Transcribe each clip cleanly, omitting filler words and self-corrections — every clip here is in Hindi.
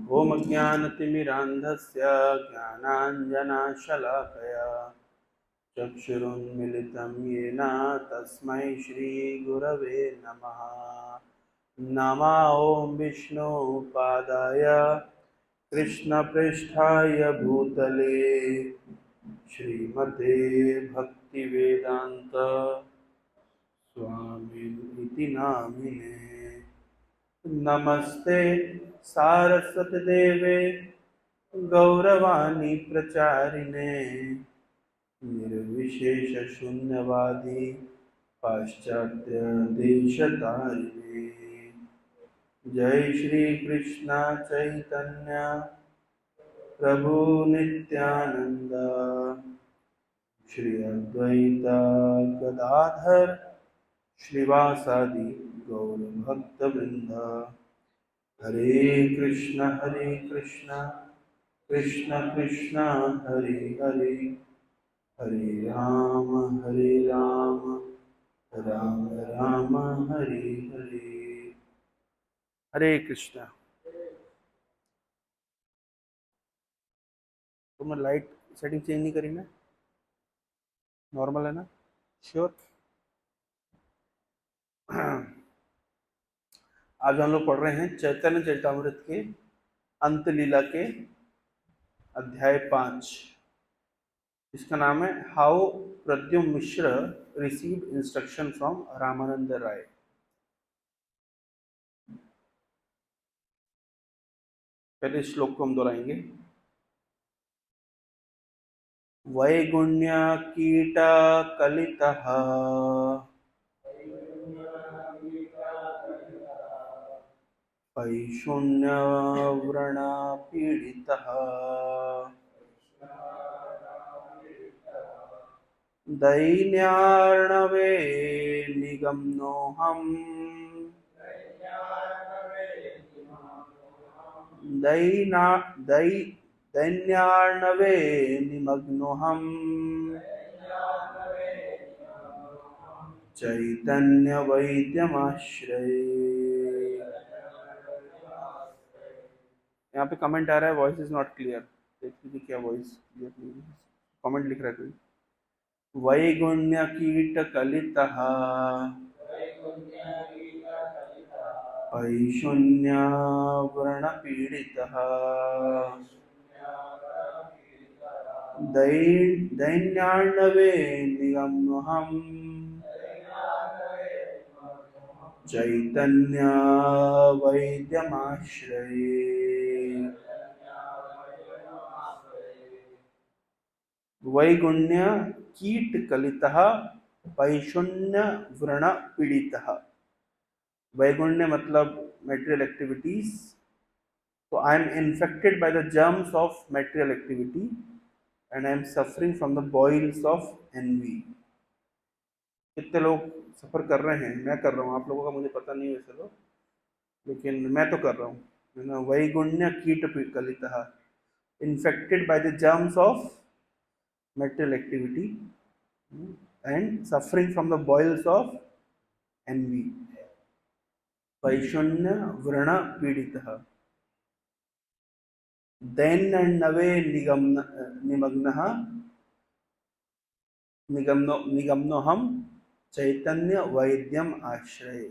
ॐ ज्ञानतिमिरान्धस्य ज्ञानाञ्जनशलाकया चक्षुरुन्मिलितं येन तस्मै श्रीगुरवे नमः। नमः ॐ विष्णुपादाय कृष्णपृष्ठाय भूतले श्रीमते भक्तिवेदान्त स्वामिनिति नामिने। नमस्ते सारस्वती देवे गौरवाणी प्रचारिणे निर्विशेष शून्यवादी पाश्चात्य देशतारिणे। जय श्री कृष्ण चैतन्य प्रभु नित्यानंद श्री अद्वैत गदाधर श्रीवासादि गौर भक्त वृंद। हरे कृष्ण कृष्ण कृष्ण हरे हरे, हरे राम राम राम हरे हरे। हरे कृष्ण। तुमने लाइट सेटिंग चेंज नहीं करी ना? नॉर्मल है ना? श्योर? आज हम लोग पढ़ रहे हैं चैतन्य चरितामृत के अंत लीला के अध्याय 5। इसका नाम है how Pradyumna Mishra received instruction from Ramananda Raya. पहले श्लोक को हम दोहराएंगे। वैगुण्य कीट कलितः पैशून्य व्रण पीडितः दैन्यार्णवे निगम्नोऽहम् दैना दै दैन्यार्णवे निमग्नोऽहम् चैतन्य वैद्यमाश्रये। यहाँ पे कमेंट आ रहा है वॉइस इज नॉट क्लियर। देख लीजिए क्या वॉइस क्लियर नहीं है। कमेंट लिख रहा है कोई। वैगुण्य कीट कलितः पैशून्य व्रण पीडितः दैन्यार्णवे निगम्नोऽहम् चैतन्य वैद्यमाश्रये। वैगुण्य कीट कलितः पैशून्य व्रण पीड़ितः। वैगुण्य मतलब मेटेरियल एक्टिविटीज। तो I am infected by the germs of material activity and I am suffering from the boils of envy. कितने लोग सफर कर रहे हैं? मैं कर रहा हूँ, आप लोगों का मुझे पता नहीं वैसे तो, लेकिन मैं तो कर रहा हूँ। वैगुण्य कीट कलितः, infected by the germs of material activity and suffering from the boils of envy. पैशून्य व्रण पीड़ितः दैन्यर्णवे निमग्नः निगम्नो हम चैतन्य वैद्यम आश्रय।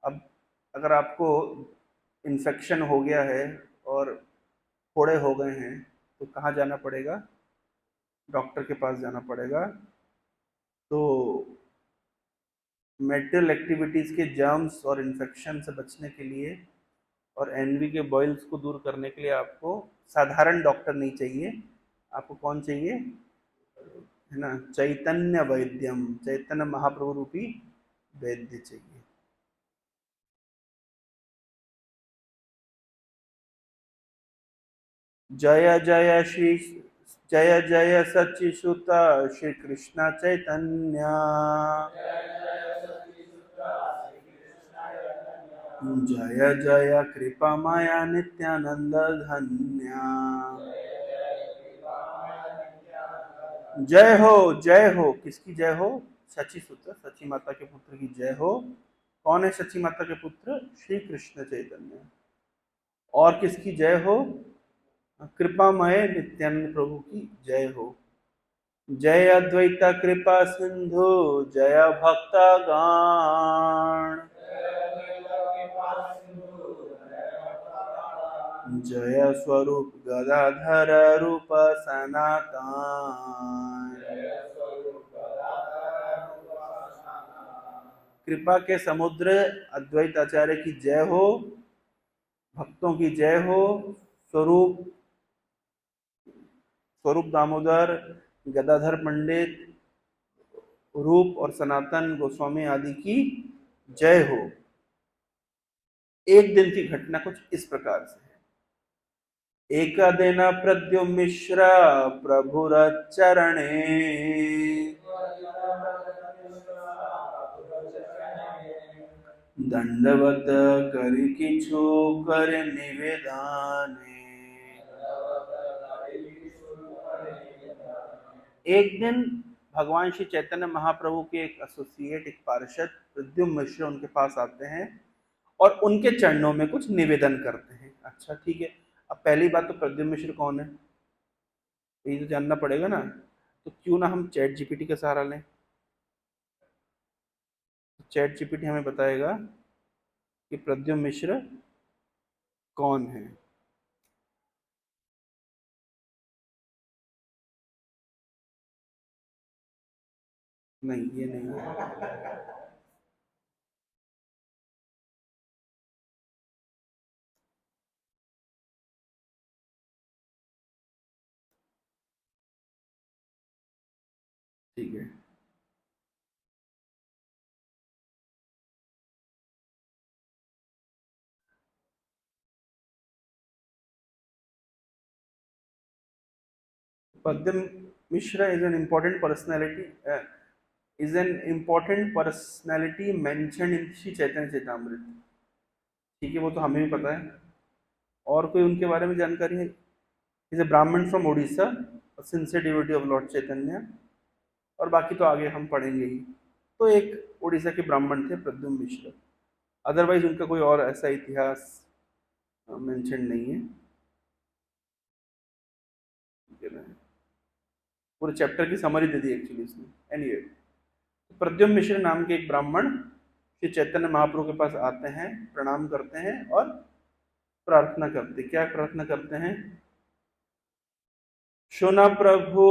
अब अगर आपको इन्फेक्शन हो गया है और फोड़े हो गए हैं तो कहाँ जाना पड़ेगा? डॉक्टर के पास जाना पड़ेगा। तो मेटेरियल एक्टिविटीज़ के जर्म्स और इन्फेक्शन से बचने के लिए और एनवी के बॉइल्स को दूर करने के लिए आपको साधारण डॉक्टर नहीं चाहिए। आपको कौन चाहिए? है ना, चैतन्य वैद्यम, चैतन्य महाप्रभु रूपी वैद्य चाहिए। जय जय श्री जय जय सच्चिसुत श्री कृष्ण चैतन्य जय जय कृपा माया नित्यानंद धन्य। जय हो। किसकी जय हो? सची सुत, सची माता के पुत्र की जय हो। कौन है सची माता के पुत्र? श्री कृष्ण चैतन्य। और किसकी जय हो? कृपामय नित्यानंद प्रभु की जय हो। जय अद्वैत कृपा सिंधु, जय भक्तगण, जय स्वरूप गदाधर रूप सनातन। कृपा के समुद्र अद्वैत आचार्य की जय हो, भक्तों की जय हो, स्वरूप स्वरूप दामोदर, गदाधर पंडित, रूप और सनातन गोस्वामी आदि की जय हो। एक दिन की घटना कुछ इस प्रकार से है। एक दिन प्रद्युम्न मिश्र प्रभुर चरणे, दंडवत करि किछु कर निवेदाने। एक दिन भगवान श्री चैतन्य महाप्रभु के एक एसोसिएट, एक पार्षद प्रद्युम्न मिश्र उनके पास आते हैं और उनके चरणों में कुछ निवेदन करते हैं। अच्छा ठीक है, अब पहली बात तो प्रद्युम्न मिश्र कौन है ये तो जानना पड़ेगा ना। तो क्यों ना हम चैट जीपीटी का सहारा लें। चैट जीपीटी हमें बताएगा कि प्रद्युम्न मिश्र कौन है। नहीं, ये नहीं है। ठीक है, Padam Mishra is an important personality. Is an important personality mentioned in Shri Chaitanya Chaitamrita. ठीक है, वो तो हमें भी पता है। और कोई उनके बारे में जानकारी है? Is a Brahmin from Orissa, sincere devotee of Lord Chaitanya. और बाकी तो आगे हम पढ़ेंगे ही। तो एक उड़ीसा के ब्राह्मण थे प्रद्युम्न मिश्र। अदरवाइज उनका कोई और ऐसा इतिहास मेंशन नहीं है। पूरे चैप्टर की समरी दे दी एक्चुअली इसमें। एनीवे, प्रद्युम्न मिश्र नाम के एक ब्राह्मण श्री चैतन्य महाप्रभु के पास आते हैं, प्रणाम करते हैं और प्रार्थना करते। क्या प्रार्थना करते हैं? सुना प्रभु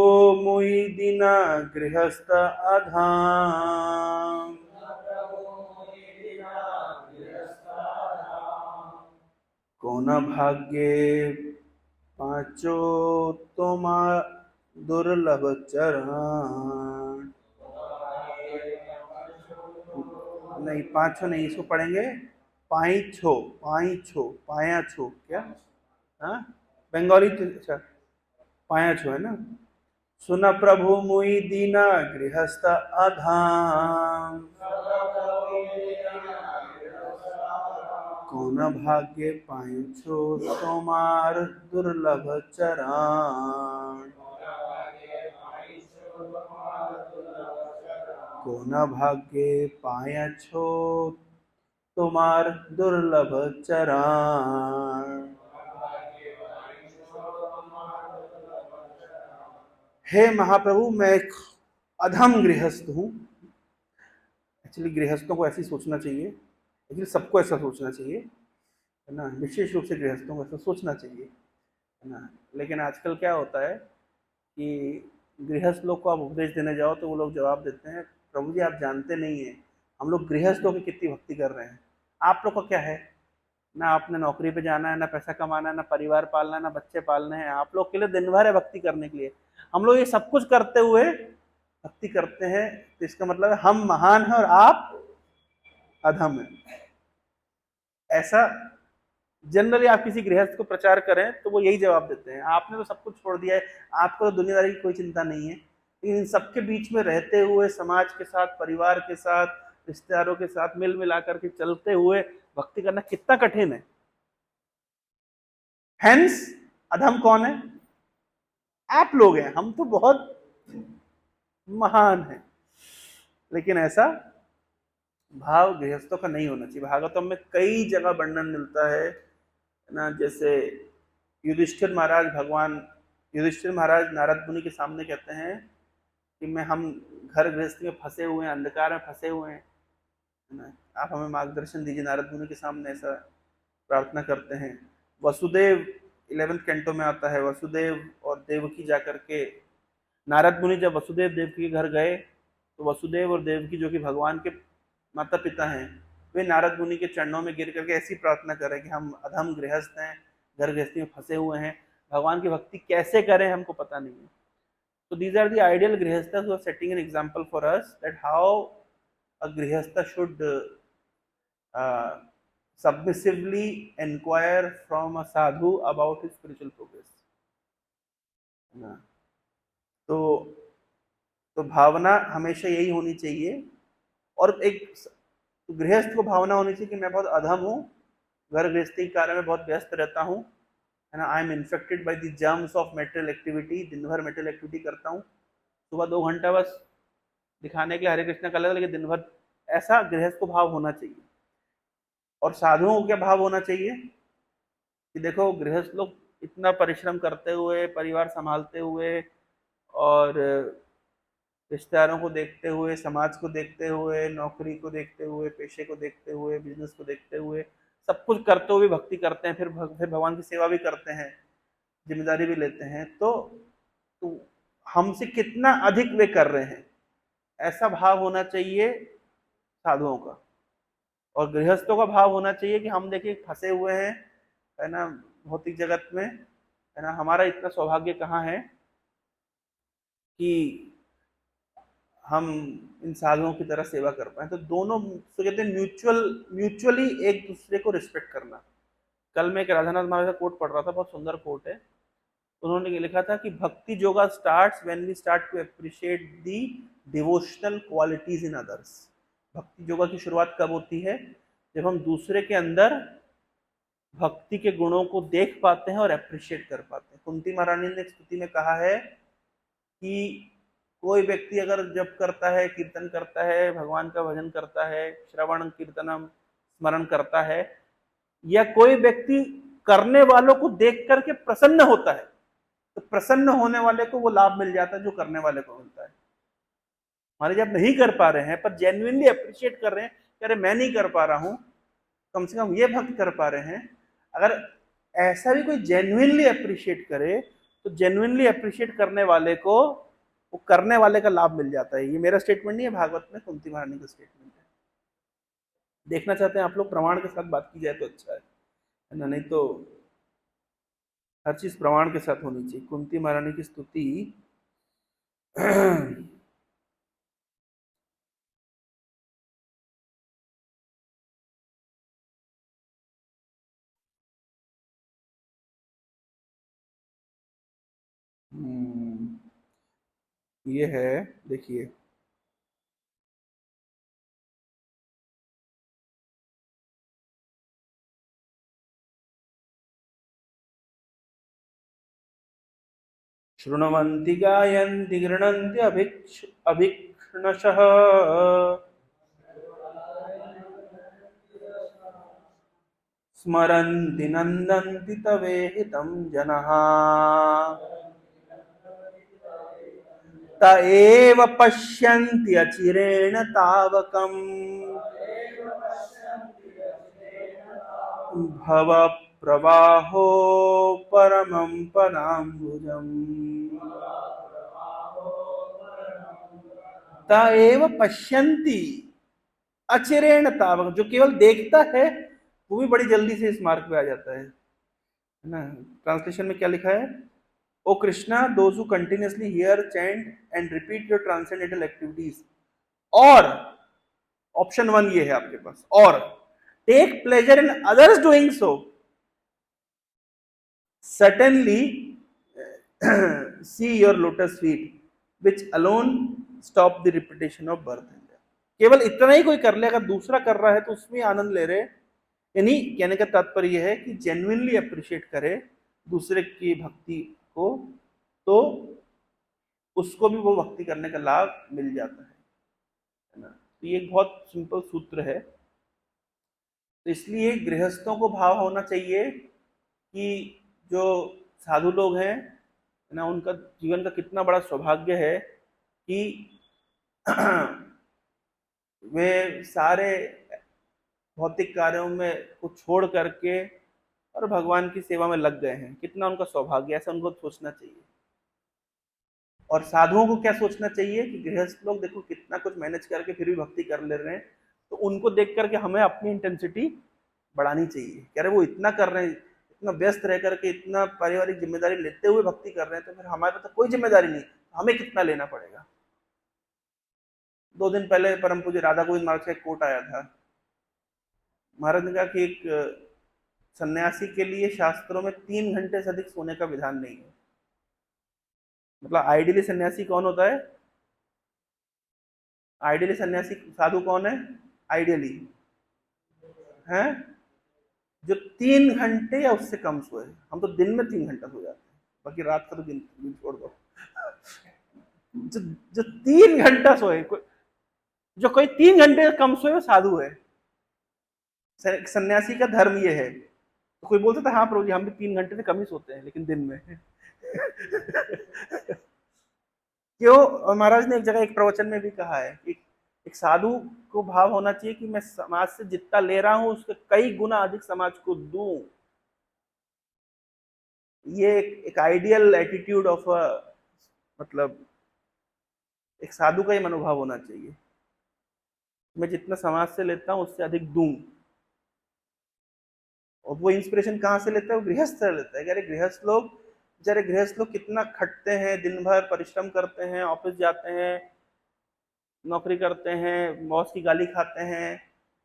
मुई दीना गृहस्थ अधाम, कौन भाग्ये पांचो तोमा दुर्लभ चरण। नहीं, पांचों नहीं, इसको पढ़ेंगे पाई छो, पाया छो क्या? हाँ, बंगाली तो अच्छा, पाया छो है ना। सुन प्रभु मुई दीना गृहस्थ अधाम, कौन भाग्य पायो छो तुम्हार दुर्लभ चरण। कौन भाग्य पाया छो तुम्हार दुर्लभ चरण। हे महाप्रभु, मैं एक अधम गृहस्थ हूँ। एक्चुअली गृहस्थों को ऐसे सोचना चाहिए, एक्चुअली सबको ऐसा सोचना चाहिए, है ना। विशेष रूप से गृहस्थों को ऐसा सोचना चाहिए, है ना। लेकिन आजकल क्या होता है कि गृहस्थ लोग को आप उपदेश देने जाओ तो वो लोग जवाब देते हैं, प्रभु जी आप जानते नहीं हैं हम लोग गृहस्थों की कितनी भक्ति कर रहे हैं। आप लोग का क्या है? ना आपने नौकरी पे जाना है, ना पैसा कमाना है, ना परिवार पालना है, ना बच्चे पालने हैं। आप लोग के लिए दिन भर है भक्ति करने के लिए। हम लोग ये सब कुछ करते हुए भक्ति करते हैं, तो इसका मतलब है हम महान हैं और आप अधम हैं। ऐसा जनरली आप किसी गृहस्थ को प्रचार करें तो वो यही जवाब देते हैं, आपने तो सब कुछ छोड़ दिया है, आपको तो दुनियादारी की कोई चिंता नहीं है। लेकिन इन सबके बीच में रहते हुए, समाज के साथ, परिवार के साथ, रिश्तेदारों के साथ मिल मिला करके चलते हुए भक्ति करना कितना कठिन है। हेंस अधम कौन है? आप लोग हैं। हम तो बहुत महान हैं। लेकिन ऐसा भाव गृहस्थों का नहीं होना चाहिए। भागवतम में कई जगह वर्णन मिलता है ना। जैसे युधिष्ठिर महाराज, भगवान युधिष्ठिर महाराज नारद मुनि के सामने कहते हैं कि मैं हम घर गृहस्थी में फंसे हुए हैं, अंधकार में फंसे हुए हैं, है ना, आप हमें मार्गदर्शन दीजिए। नारद मुनि के सामने ऐसा प्रार्थना करते हैं। वसुदेव 11th कैंटो में आता है, वसुदेव और देवकी जाकर के, नारद मुनि जब वसुदेव देवकी के घर गए तो वसुदेव और देवकी जो कि भगवान के माता पिता हैं, वे नारद मुनि के चरणों में गिर करके ऐसी प्रार्थना करें कि हम अधम गृहस्थ हैं, घर गृहस्थी में फंसे हुए हैं, भगवान की भक्ति कैसे करें हमको पता नहीं है। So these are the ideal grihasthas who are setting an example for us that how a grihastha should submissively inquire from a sadhu about his spiritual progress. ना, तो भावना हमेशा यही होनी चाहिए। और एक गृहस्थ को भावना होनी चाहिए कि मैं बहुत अधम हूँ, घर गृहस्थी के कार्य में बहुत व्यस्त रहता हूँ, है ना, आई am infected by the germs of material activity, दिन भर मेटेरियल एक्टिविटी करता हूँ, सुबह 2 घंटा बस दिखाने के लिए हरे कृष्ण का लगा, लेकिन दिन भर, ऐसा गृहस्थ को भाव होना चाहिए। और साधुओं को क्या भाव होना चाहिए कि देखो गृहस्थ लोग इतना परिश्रम करते हुए, परिवार संभालते हुए और रिश्तेदारों को देखते हुए, समाज को देखते हुए, नौकरी को देखते हुए, पेशे को देखते हुए, बिजनेस को देखते हुए, सब कुछ करते हुए भक्ति करते हैं, फिर भगवान की सेवा भी करते हैं, जिम्मेदारी भी लेते हैं, तो हमसे कितना अधिक वे कर रहे हैं, ऐसा भाव होना चाहिए साधुओं का। और गृहस्थों का भाव होना चाहिए कि हम देखिए फंसे हुए हैं, है ना, भौतिक जगत में, है ना, हमारा इतना सौभाग्य कहाँ है कि हम इन साधुओं की तरह सेवा कर पाए। तो दोनों, तो कहते हैं म्यूचुअली एक दूसरे को रिस्पेक्ट करना। कल मैं एक राधानाथ महाराज का कोट पढ़ रहा था, बहुत सुंदर कोट है। उन्होंने ये लिखा था कि bhakti yoga starts when we start to appreciate the devotional qualities in others. Bhakti yoga की शुरुआत कब होती है? जब हम दूसरे के अंदर भक्ति के गुणों को देख पाते हैं और अप्रिशिएट कर पाते हैं। कुंती महारानी ने एक स्तुति में कहा है कि कोई व्यक्ति अगर जप करता है, कीर्तन करता है, भगवान का भजन करता है, श्रवण कीर्तनम स्मरण करता है, या कोई व्यक्ति करने वालों को देख करके प्रसन्न होता है, तो प्रसन्न होने वाले को वो लाभ मिल जाता है जो करने वाले को मिलता है। हमारे जब नहीं कर पा रहे हैं पर जेन्युइनली अप्रिशिएट कर रहे हैं कि अरे मैं नहीं कर पा रहा हूं, कम से कम ये भक्त कर पा रहे हैं, अगर ऐसा भी कोई जेन्युइनली अप्रिशिएट करे तो जेन्युइनली अप्रिशिएट करने वाले को वो करने वाले का लाभ मिल जाता है। ये मेरा स्टेटमेंट नहीं है, भागवत में कुंती महारानी का स्टेटमेंट है। देखना चाहते हैं आप लोग, प्रमाण के साथ बात की जाए तो अच्छा है ना, नहीं तो हर चीज प्रमाण के साथ होनी चाहिए। कुंती महारानी की स्तुति ये है, देखिए, शृण्वन्ति गायन्ति गृह्णन्ति अभिक्ष्णशः स्मरन्ति नन्दन्ति तवेहितं जनः त एव पश्यन्ति अचिरेण तावकम् भव प्रवाहो परमं पदाम्बुजम्। त एव पश्यन्ति अचिरेण तावक, जो केवल देखता है वो भी बड़ी जल्दी से इस मार्ग पे आ जाता है ना। ट्रांसलेशन में क्या लिखा है? O Krishna, those who continuously hear, chant and repeat your transcendental activities, और ऑप्शन 1 ये है आपके पास, और take pleasure in others doing so, certainly see your lotus feet which alone stop the repetition of birth and death। केवल इतना ही कोई कर ले, अगर दूसरा कर रहा है तो उसमें आनंद ले रहे। यानी कहने का तात्पर्य यह है कि जेन्युइनली अप्रिशिएट करे दूसरे की भक्ति को, तो उसको भी वो भक्ति करने का लाभ मिल जाता है ना। तो ये एक बहुत सिंपल सूत्र है। तो इसलिए गृहस्थों को भाव होना चाहिए कि जो साधु लोग हैं ना, उनका जीवन का कितना बड़ा सौभाग्य है कि वे सारे भौतिक कार्यों में को छोड़ करके और भगवान की सेवा में लग गए हैं। कितना उनका सौभाग्य, ऐसा उनको सोचना चाहिए। और साधुओं को क्या सोचना चाहिए कि गृहस्थ लोग देखो कितना कुछ मैनेज करके फिर भी भक्ति कर ले रहे हैं, तो उनको देख करके हमें अपनी इंटेंसिटी बढ़ानी चाहिए। कह रहे वो इतना कर रहे हैं, इतना व्यस्त रह करके, इतना पारिवारिक जिम्मेदारी लेते हुए भक्ति कर रहे हैं, तो फिर हमारे तो कोई जिम्मेदारी नहीं, हमें कितना लेना पड़ेगा। 2 दिन पहले परम पूज्य राधा गोविंद महाराज का एक कोट आया था। महाराज ने कहा कि एक सन्यासी के लिए शास्त्रों में 3 घंटे से अधिक सोने का विधान नहीं है। मतलब आइडियली सन्यासी कौन होता है? आइडियली सन्यासी साधु कौन है आइडियली? हैं जो 3 घंटे या उससे कम सोए। हम तो दिन में 3 घंटा सो जाते हैं, बाकी रात का तो दिन छोड़ दो। जो जो 3 घंटा सोए, जो कोई 3 घंटे कम सोए वो साधु है। सन्यासी का धर्म ये है। तो कोई बोलता था हाँ प्रभु जी हम भी 3 घंटे से कम ही सोते हैं, लेकिन दिन में। क्यों? महाराज ने एक जगह एक प्रवचन में भी कहा है कि एक साधु को भाव होना चाहिए कि मैं समाज से जितना ले रहा हूं उसके कई गुना अधिक समाज को दूं। ये एक आइडियल एटीट्यूड ऑफ मतलब एक साधु का ही मनोभाव होना चाहिए। मैं जितना समाज से लेता हूं उससे अधिक दूं। और वो इंस्पिरेशन कहाँ से लेता है? वो गृहस्थ से लेता है। गृहस्थ लोग कितना खटते हैं, दिन भर परिश्रम करते हैं, ऑफिस जाते हैं, नौकरी करते हैं, बॉस की गाली खाते हैं,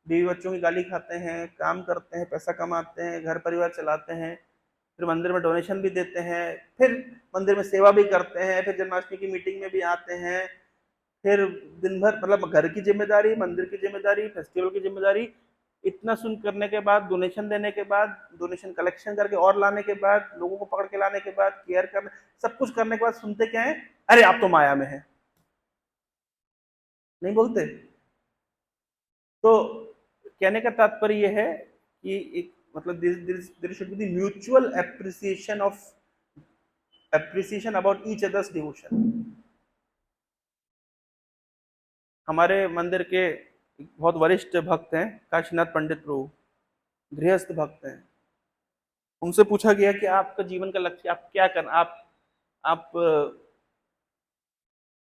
बीवी बच्चों की गाली खाते हैं, काम करते हैं, पैसा कमाते हैं, घर परिवार चलाते हैं, फिर मंदिर में डोनेशन भी देते हैं, फिर मंदिर में सेवा भी करते हैं, फिर जन्माष्टमी की मीटिंग में भी आते हैं, फिर दिन भर मतलब घर की जिम्मेदारी, मंदिर की जिम्मेदारी, फेस्टिवल की जिम्मेदारी, इतना सुन करने के बाद, डोनेशन देने के बाद, डोनेशन कलेक्शन करके और लाने के बाद, लोगों को पकड़ के लाने के बाद, केयर करने, सब कुछ करने के बाद सुनते क्या है? अरे आप तो माया में है। नहीं बोलते? तो कहने का तात्पर्य यह है कि एक मतलब there should be the mutual appreciation about each others devotion. हमारे मंदिर के बहुत वरिष्ठ भक्त हैं काशीनाथ पंडित प्रभु, गृहस्थ भक्त हैं। उनसे पूछा गया कि आपका जीवन का लक्ष्य आप क्या करना, आप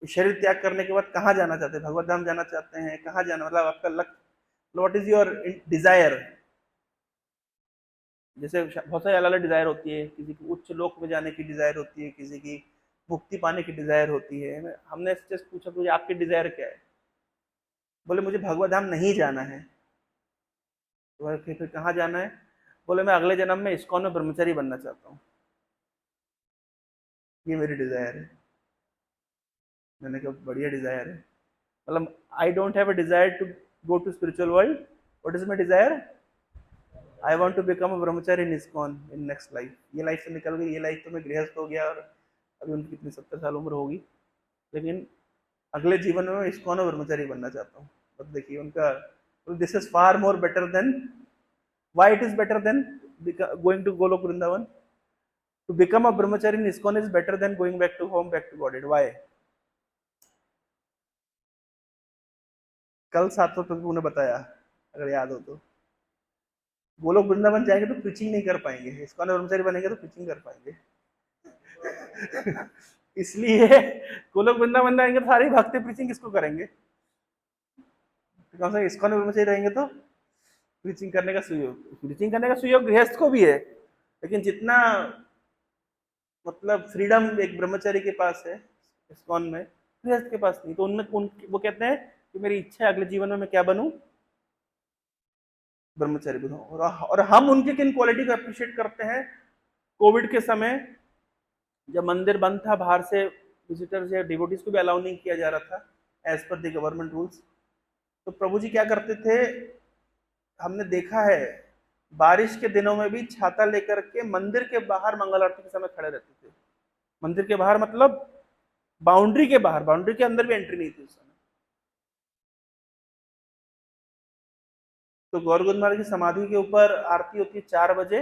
शरीर त्याग करने के बाद कहाँ जाना चाहते हैं? भगवत धाम जाना चाहते हैं? कहाँ जाना, मतलब आपका लक्ष्य, व्हाट इज योर डिजायर? जैसे बहुत सारी अलग अलग डिजायर होती है, किसी की उच्च लोक में जाने की डिजायर होती है, किसी की मुक्ति पाने की डिजायर होती है। हमने जस्ट पूछा मुझे आपकी डिजायर क्या है? बोले मुझे भगवत धाम नहीं जाना है। तो फिर कहाँ जाना है? बोले मैं अगले जन्म में इस्कॉन में ब्रह्मचारी बनना चाहता हूँ, ये मेरी डिजायर है। मैंने कहा बढ़िया डिजायर है। मतलब I don't have a desire to go to spiritual world, what is my desire? I want to become a brahmachari in ISKCON in next life. ये लाइफ से निकल गई, ये लाइफ तो मैं गृहस्थ हो गया और अभी उनकी कितनी 70 साल उम्र होगी, लेकिन अगले जीवन में मैं इस्कॉन में ब्रह्मचारी बनना चाहता हूँ। अब देखिए उनका, this is far more better than, why it is better than going to Goloka Vrindavan? To become a brahmachari in ISKCON is better than going back to home, back to Godhead. Why? कल सातों प्रभु ने बताया, अगर याद हो तो। गोलोक वृंदावन जाएंगे तो प्रीचिंग नहीं कर पाएंगे, इस्कॉन में ब्रह्मचारी बनेंगे तो प्रीचिंग कर पाएंगे। इसलिए गोलोक वृंदावन जाएंगे तो सारी भक्ति प्रीचिंग किसको करेंगे? तो कम से कम इस्कॉन में ब्रह्मचारी रहेंगे तो प्रीचिंग करने का सुयोग, प्रीचिंग करने का सुयोग गृहस्थ को भी है, लेकिन जितना मतलब फ्रीडम एक ब्रह्मचारी के पास है इस्कॉन में, गृहस्थ के पास नहीं। तो वो कहते हैं कि मेरी इच्छा है अगले जीवन में मैं क्या बनूं? ब्रह्मचारी बनूं। और हम उनकी किन क्वालिटी को अप्रिशिएट करते हैं? कोविड के समय जब मंदिर बंद था, बाहर से विजिटर्स या डिवोटीज को भी अलाउ नहीं किया जा रहा था as per the government rules, तो प्रभु जी क्या करते थे? हमने देखा है बारिश के दिनों में भी छाता लेकर के मंदिर के बाहर मंगल आरती के समय खड़े रहते थे। मंदिर के बाहर मतलब बाउंड्री के बाहर, बाउंड्री के अंदर भी एंट्री नहीं थी उस समय। तो गौर गोविंद महाराज की समाधि के ऊपर आरती होती है 4 बजे,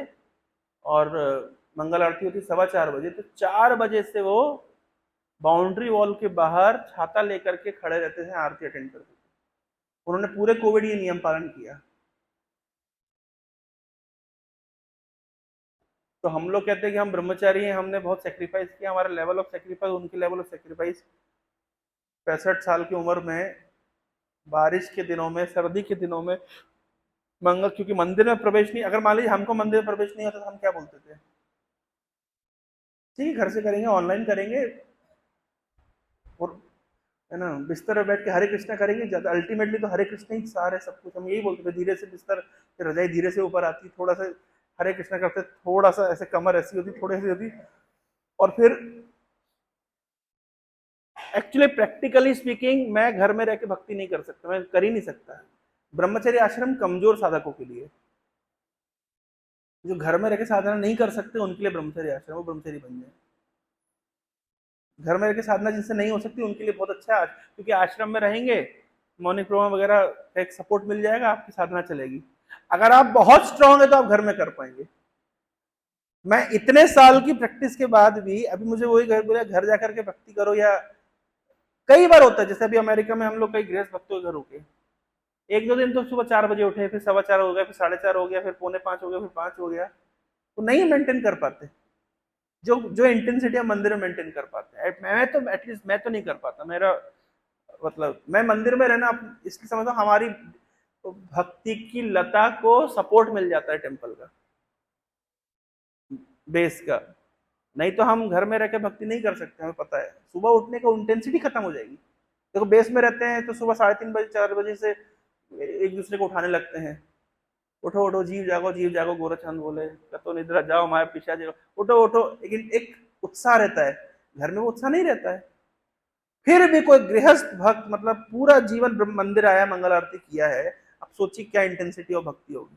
और मंगल आरती होती 4:15 बजे, तो 4 बजे से वो बाउंड्री वॉल के बाहर छाता लेकर के खड़े रहते थे, आरती अटेंड करते थे। उन्होंने पूरे कोविड ये नियम पालन किया। तो हम लोग कहते हैं कि हम ब्रह्मचारी हैं, हमने बहुत सेक्रीफाइस किया, हमारा लेवल ऑफ सेक्रीफाइस उनके लेवल ऑफ सेक्रीफाइस 65 साल की उम्र में, बारिश के दिनों में, सर्दी के दिनों में, मंगल, क्योंकि मंदिर में प्रवेश नहीं, अगर मान लीजिए हमको मंदिर में प्रवेश नहीं होता तो हम क्या बोलते थे, ठीक है घर से करेंगे, ऑनलाइन करेंगे, और है ना बिस्तर पर बैठ के हरे कृष्णा करेंगे, ज्यादा अल्टीमेटली तो हरे कृष्णा ही सारे सब कुछ, हम यही बोलते थे। धीरे से बिस्तर, फिर रजाई धीरे से ऊपर आती, थोड़ा सा हरे कृष्णा करते, थोड़ा सा ऐसे कमर ऐसी होती, थोड़ी सी होती, और फिर एक्चुअली प्रैक्टिकली स्पीकिंग मैं घर में रह के भक्ति नहीं कर सकता, मैं कर ही नहीं सकता। ब्रह्मचर्य आश्रम कमजोर साधकों के लिए, जो घर में रह के साधना नहीं कर सकते उनके लिए ब्रह्मचर्य आश्रम, वो ब्रह्मचर्य बन जाए। घर में रह के साधना जिनसे नहीं हो सकती उनके लिए बहुत अच्छा है, क्योंकि आश्रम में रहेंगे, मॉर्निंग प्रोग्राम वगैरह का एक सपोर्ट मिल जाएगा, आपकी साधना चलेगी। अगर आप बहुत स्ट्रांग है तो आप घर में कर पाएंगे। मैं इतने साल की प्रैक्टिस के बाद भी अभी मुझे वही घर बोला, घर जाकर के भक्ति करो, या कई बार होता है, जैसे अभी अमेरिका में हम लोग कई गृहस्थ भक्तों के घर रुके, एक दो दिन तो सुबह 4 बजे उठे, फिर 4:15 हो गया, फिर 4:30 हो गया, फिर 4:45 हो गया, फिर 5 हो गया, तो नहीं मेंटेन कर पाते जो जो इंटेंसिटी हम मंदिर में मेंटेन कर पाते हैं। मैं तो एटलीस्ट मैं तो नहीं कर पाता, मेरा मतलब मैं मंदिर में रहना इसलिए समझता हूँ, हमारी भक्ति की लता को सपोर्ट मिल जाता है टेम्पल का, बेस का। नहीं तो हम घर में रह के भक्ति नहीं कर सकते, हमें पता है, सुबह उठने का इंटेंसिटी खत्म हो जाएगी। देखो बेस में रहते हैं तो सुबह 3:30 बजे 4 बजे से एक दूसरे को उठाने लगते हैं, उठो उठो जीव जागो गोरचंद बोले, तो निद्रा जाओ हमारे पीछा जाओ, उठो उठो, लेकिन एक उत्साह रहता है, घर में वो उत्साह नहीं रहता है। फिर भी कोई गृहस्थ भक्त मतलब पूरा जीवन मंदिर आया, मंगल आरती किया है, अब सोचिए क्या इंटेंसिटी और भक्ति होगी।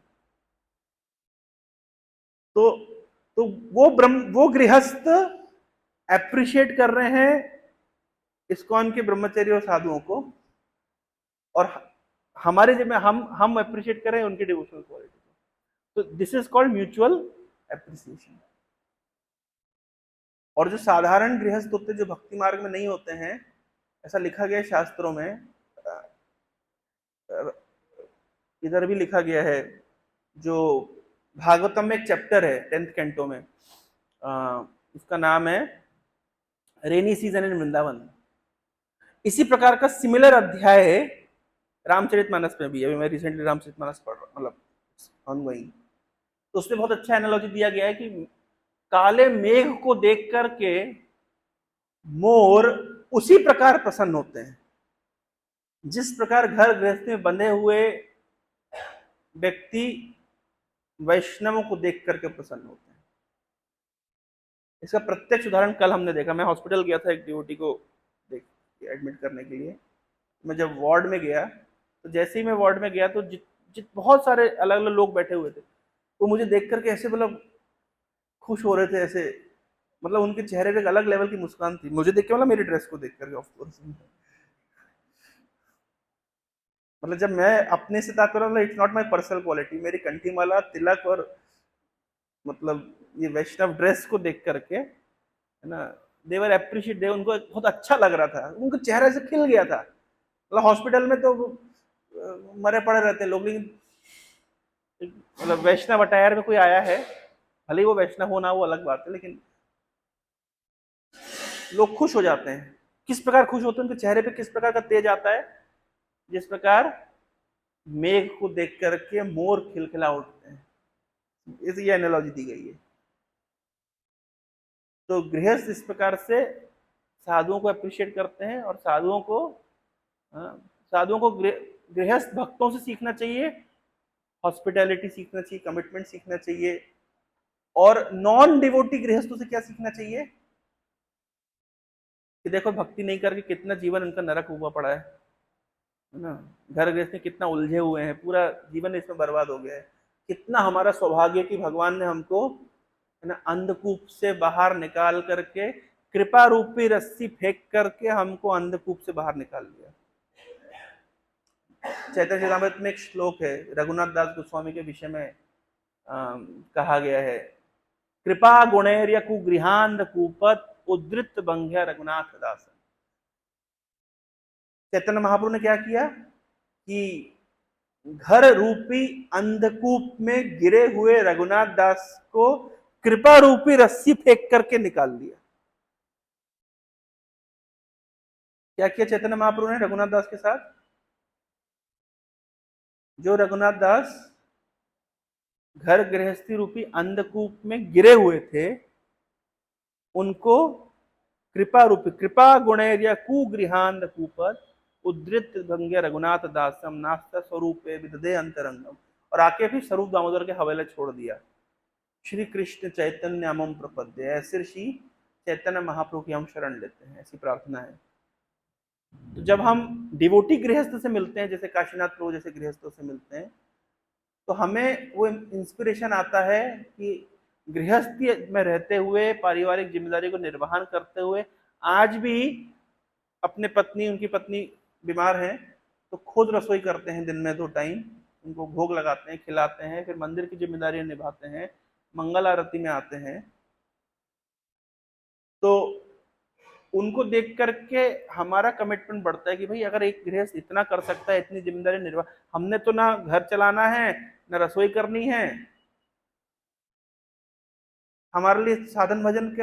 तो तो वो गृहस्थ अप्रिशिएट कर रहे हैं इस्कॉन के ब्रह्मचर्य और साधुओं को, और हमारे जब में हम अप्रिशिएट कर रहे हैं उनकी डिवोशनल क्वालिटी को। तो this is called mutual appreciation. और जो साधारण गृहस्थ होते हैं, जो भक्ति मार्ग में नहीं होते हैं, ऐसा लिखा गया है शास्त्रों में, इधर भी लिखा गया है, जो भागवतम में एक चैप्टर है 10th कैंटो में, उसका नाम है रेनी सीजन इन वृंदावन। इसी प्रकार का सिमिलर अध्याय है रामचरितमानस में भी। अभी मैं रिसेंटली रामचरितमानस पढ़ रहा, मतलब ऑनगोइंग, तो उसमें बहुत अच्छा एनालॉजी दिया गया है कि काले मेघ को देख करके मोर उसी प्रकार प्रसन्न होते हैं जिस प्रकार घर गृहस्थी में बंधे हुए व्यक्ति वैष्णवों को देख करके प्रसन्न होते हैं। इसका प्रत्यक्ष उदाहरण कल हमने देखा। मैं हॉस्पिटल गया था एक डिवोटी को देख एडमिट करने के लिए। मैं जब वार्ड में गया, तो जैसे ही मैं वार्ड में गया तो बहुत सारे अलग अलग लोग बैठे हुए थे, वो मुझे देख करके ऐसे मतलब खुश हो रहे थे, ऐसे मतलब उनके चेहरे पे एक अलग लेवल की मुस्कान थी मुझे देख के, मतलब मेरी ड्रेस को देख करके ऑफ कोर्स। मतलब जब मैं अपने से बात कर रहा हूँ, it's not my personal quality, मेरी कंठीमाला, तिलक और मतलब ये वैष्णव ड्रेस को देख करके, है ना, देवर अप्रिशिएट, दे उनको बहुत अच्छा लग रहा था, उनका चेहरा से खिल गया था। मतलब हॉस्पिटल में तो मरे पड़े रहते लोग, लेकिन मतलब वैष्णव अटायर में कोई आया है, भले ही वो वैष्णव होना वो अलग बात है, लेकिन लोग खुश हो जाते हैं। किस प्रकार खुश होते हैं, उनके चेहरे पे किस प्रकार का तेज आता है, जिस प्रकार मेघ को देख करके मोर खिलखिला उठते हैं। ये एनालॉजी दी गई है। तो गृहस्थ इस प्रकार से साधुओं को अप्रिशिएट करते हैं, और साधुओं को गृहस्थ भक्तों से सीखना चाहिए, हॉस्पिटैलिटी सीखना चाहिए, कमिटमेंट सीखना चाहिए। और नॉन डिवोटी गृहस्थों से क्या सीखना चाहिए कि देखो भक्ति नहीं करके कितना जीवन उनका नरक हुआ पड़ा है ना, घर गृहस्थ में कितना उलझे हुए हैं, पूरा जीवन इसमें बर्बाद हो गया है। कितना हमारा सौभाग्य कि भगवान ने हमको, है ना, अंधकूप से बाहर निकाल करके, कृपा रूपी रस्सी फेंक करके हमको अंधकूप से बाहर निकाल दिया। चैतन्य चरितामृत में एक श्लोक है रघुनाथ दास गोस्वामी के विषय में, कहा गया है कृपा गुणैर्य कुगृहान कूपत उद्धृत बंध्य रघुनाथ दास। चैतन्य महाप्रभु ने क्या किया कि घर रूपी अंधकूप में गिरे हुए रघुनाथ दास को कृपा रूपी रस्सी फेंक करके निकाल दिया। क्या किया चैतन्य महाप्रभु ने रघुनाथ दास के साथ? जो रघुनाथ दास घर गृहस्थी रूपी अंधकूप में गिरे हुए थे, उनको कृपा रूपी, कृपा गुणैर्य कुगृहान कूपर उद्धृत भंग्य रघुनाथ दासम नास्ता स्वरूप विददे अंतरंगम, और आके भी स्वरूप दामोदर के हवाले छोड़ दिया। श्री कृष्ण चैतन्य अमम प्रपद्य, ऐसे श्री चैतन्य महाप्रभु की हम शरण लेते हैं, ऐसी प्रार्थना है। तो जब हम डिवोटी गृहस्थ से मिलते हैं, जैसे काशीनाथ प्रभु जैसे गृहस्थों से मिलते हैं, तो हमें वो इंस्पिरेशन आता है कि गृहस्थी में रहते हुए, पारिवारिक जिम्मेदारी को निर्वहन करते हुए, आज भी अपने पत्नी, उनकी पत्नी बीमार है तो खुद रसोई करते हैं दिन में 2 टाइम, उनको भोग लगाते हैं, खिलाते हैं, फिर मंदिर की जिम्मेदारी निभाते हैं, मंगल आरती में आते हैं। तो उनको देख करके हमारा कमिटमेंट बढ़ता है कि भाई अगर एक गृहस्थ इतना कर सकता है, इतनी जिम्मेदारी निर्वाह, हमने तो ना घर चलाना है, ना रसोई करनी है, हमारे लिए साधन भजन के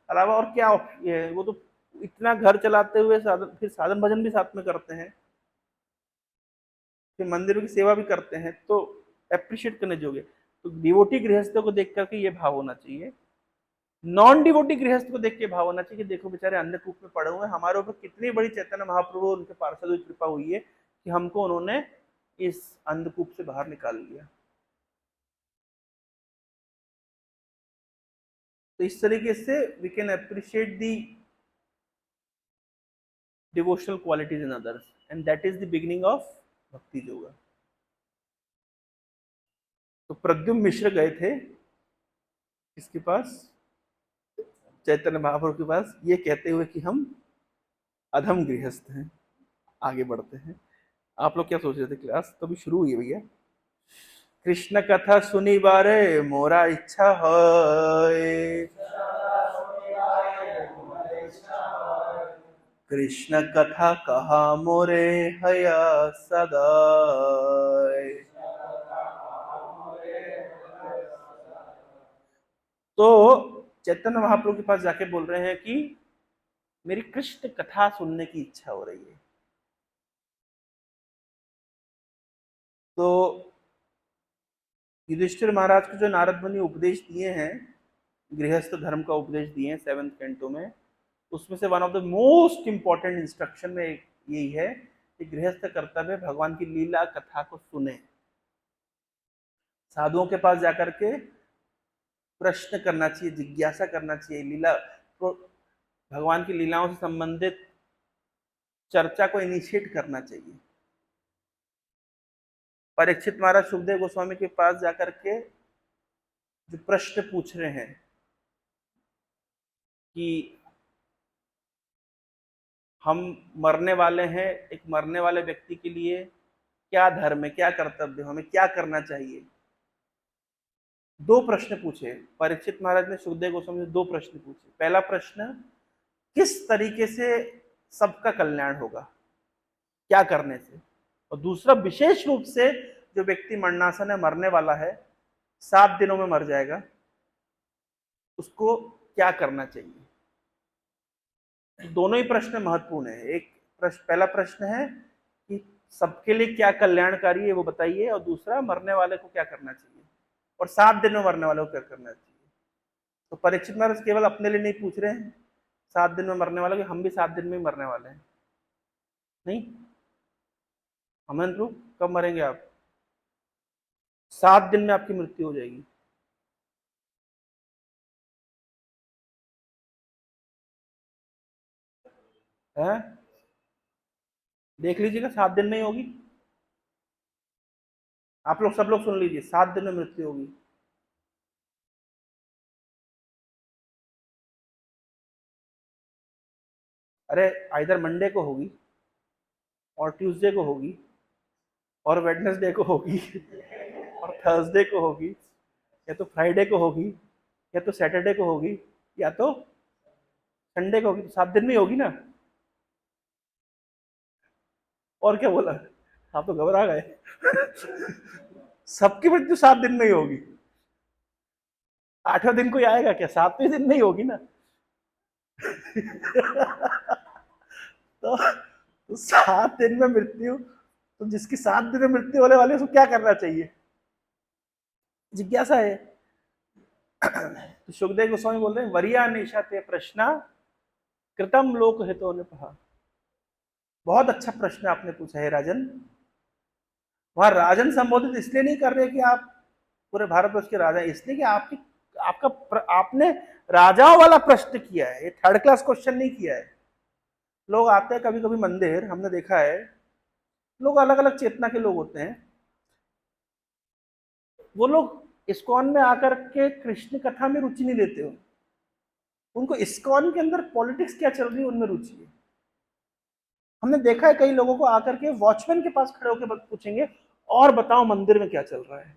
अलावा और क्या ये है? वो तो इतना घर चलाते हुए साधन, फिर साधन भजन भी साथ में करते हैं, फिर मंदिरों की सेवा भी करते हैं, तो अप्रिशिएट करने जोगे। तो डिवोटी गृहस्थों को देख करके ये भाव होना चाहिए। नॉन डिवोटी गृहस्थ को देख के भाव होना चाहिए कि देखो बेचारे अंधकूप में पड़े हुए हैं, हमारे ऊपर कितनी बड़ी चैतन्य महाप्रभु उनके पार्षद की कृपा हुई है कि हमको उन्होंने इस अंधकूप से बाहर निकाल लिया। तो इस तरीके से we can appreciate the devotional qualities in others, and that is the beginning of bhakti yoga. तो प्रद्युम्न मिश्र गए थे किसके पास? चैतन्य महाप्रभु के पास, ये कहते हुए कि हम अधम गृहस्थ हैं। आगे बढ़ते हैं। आप लोग क्या सोच रहे थे? क्लास तो अभी शुरू हुई है भैया। कृष्ण कथा सुनी बारे मोरा इच्छा है, कृष्ण कथा कहा मोरे हया सदा। तो चैतन्य महाप्रभु के पास जाके बोल रहे हैं कि मेरी कृष्ण कथा सुनने की इच्छा हो रही है। तो युधिष्ठिर महाराज को जो नारद मुनि उपदेश दिए हैं, गृहस्थ धर्म का उपदेश दिए हैं 7th कैंटो में, उसमें से one of the most important instruction में यही है कि गृहस्थ कर्तव्य भगवान की लीला कथा को सुने, साधुओं के पास जाकर के प्रश्न करना चाहिए, जिज्ञासा करना चाहिए, लीला तो भगवान की लीलाओं से संबंधित चर्चा को इनिशिएट करना चाहिए। परीक्षित महाराज सुखदेव गोस्वामी के पास जाकर के जो प्रश्न पूछ रहे हैं कि हम मरने वाले हैं, एक मरने वाले व्यक्ति के लिए क्या धर्म है, क्या कर्तव्य, हमें क्या करना चाहिए, 2 प्रश्न पूछे परीक्षित महाराज ने सुखदेव गोस्वामी से। 2 प्रश्न पूछे। पहला प्रश्न, किस तरीके से सबका कल्याण होगा, क्या करने से, और दूसरा विशेष रूप से जो व्यक्ति मरणासन है, मरने वाला है, 7 दिनों में मर जाएगा, उसको क्या करना चाहिए। दोनों ही प्रश्न महत्वपूर्ण है। एक प्रश्न, पहला प्रश्न है कि सबके लिए क्या कल्याणकारी है वो बताइए, और दूसरा मरने वाले को क्या करना चाहिए, और 7 दिन में मरने वाले को क्या करना चाहिए। तो परीक्षित महाराज केवल अपने लिए नहीं पूछ रहे हैं 7 दिन में मरने वाले, हम भी 7 दिन में ही मरने वाले हैं। नहीं, अमन कब मरेंगे आप? 7 दिन में आपकी मृत्यु हो जाएगी। है, देख लीजिएगा, 7 दिन में ही होगी। आप लोग सब लोग सुन लीजिए, 7 दिन में मृत्यु होगी। अरे आइदर मंडे को होगी, और ट्यूसडे को होगी, और वेडनेसडे को होगी, और थर्सडे को होगी, या तो फ्राइडे को होगी, या तो सैटरडे को होगी या तो संडे को होगी, तो 7 दिन में ही होगी ना। और क्या बोला, आप तो घबरा गए। सबकी मृत्यु 7 दिन में ही होगी। 8वें दिन कोई आएगा क्या, 7वें दिन में ही होगी ना। तो 7 दिन में मृत्यु, तो जिसकी 7 दिन में मृत्यु होने वाली है उसको क्या करना चाहिए, जिज्ञासा है। तो सुखदेव गोस्वामी बोल रहे हैं वरिया निशाते प्रश्न कृतम लोक हितो निपहा। बहुत अच्छा प्रश्न आपने पूछा है राजन। वहां राजन संबोधित इसलिए नहीं कर रहे कि आप पूरे भारतवर्ष के राजा, इसलिए कि आपने राजाओं वाला प्रश्न किया है, ये थर्ड क्लास क्वेश्चन नहीं किया है। लोग आते हैं कभी कभी मंदिर, हमने देखा है लोग अलग अलग चेतना के लोग होते हैं, वो लोग इस्कॉन में आकर के कृष्ण कथा में रुचि नहीं लेते हो, उनको इस्कॉन के अंदर पॉलिटिक्स क्या चल रही है उनमें रुचि है। हमने देखा है कई लोगों को आकर के वॉचमैन के पास खड़े होकर पूछेंगे और बताओ मंदिर में क्या चल रहा है।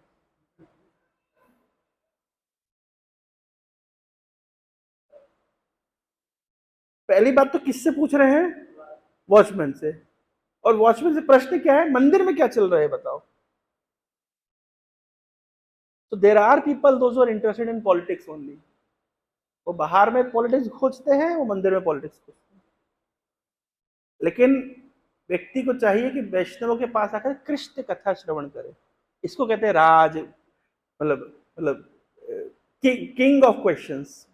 पहली बात तो किससे पूछ रहे हैं, वॉचमैन से। और वॉचमैन से प्रश्न क्या है, मंदिर में क्या चल रहा है बताओ। तो there are people those are interested in politics only. वो बाहर में पॉलिटिक्स खोजते हैं, वो मंदिर में पॉलिटिक्स खोजते हैं। लेकिन व्यक्ति को चाहिए कि वैष्णवों के पास आकर कृष्ण कथा श्रवण करे। इसको कहते हैं राज, मतलब किंग ऑफ क्वेश्चंस।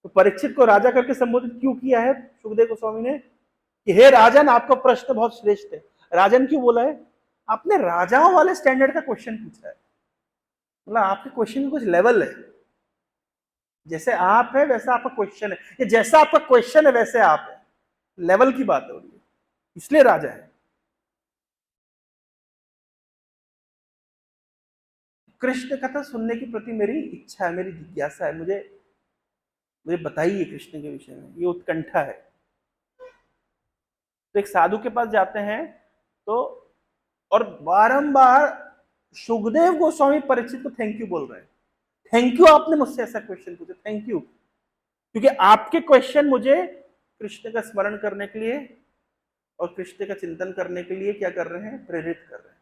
तो परीक्षित को राजा करके संबोधित क्यों किया है सुखदेव गोस्वामी ने कि हे राजन आपका प्रश्न बहुत श्रेष्ठ है। राजन क्यों बोला है, आपने राजाओं वाले स्टैंडर्ड का क्वेश्चन पूछा है, मतलब आपके क्वेश्चन में कुछ लेवल है। जैसे आप है वैसा आपका क्वेश्चन है, या जैसा आपका क्वेश्चन है वैसे आप है, लेवल की बात हो रही है, इसलिए राजा है। कृष्ण कथा सुनने की प्रति मेरी इच्छा है, मेरी जिज्ञासा है, मुझे मुझे बताइए कृष्ण के विषय में, ये उत्कंठा है। तो एक साधु के पास जाते हैं तो, और बारंबार सुखदेव गोस्वामी परीक्षित को थैंक यू बोल रहे हैं, थैंक यू आपने मुझसे ऐसा क्वेश्चन पूछा, थैंक यू, क्योंकि आपके क्वेश्चन मुझे कृष्ण का स्मरण करने के लिए और कृष्ण का चिंतन करने के लिए क्या कर रहे हैं, प्रेरित कर रहे हैं।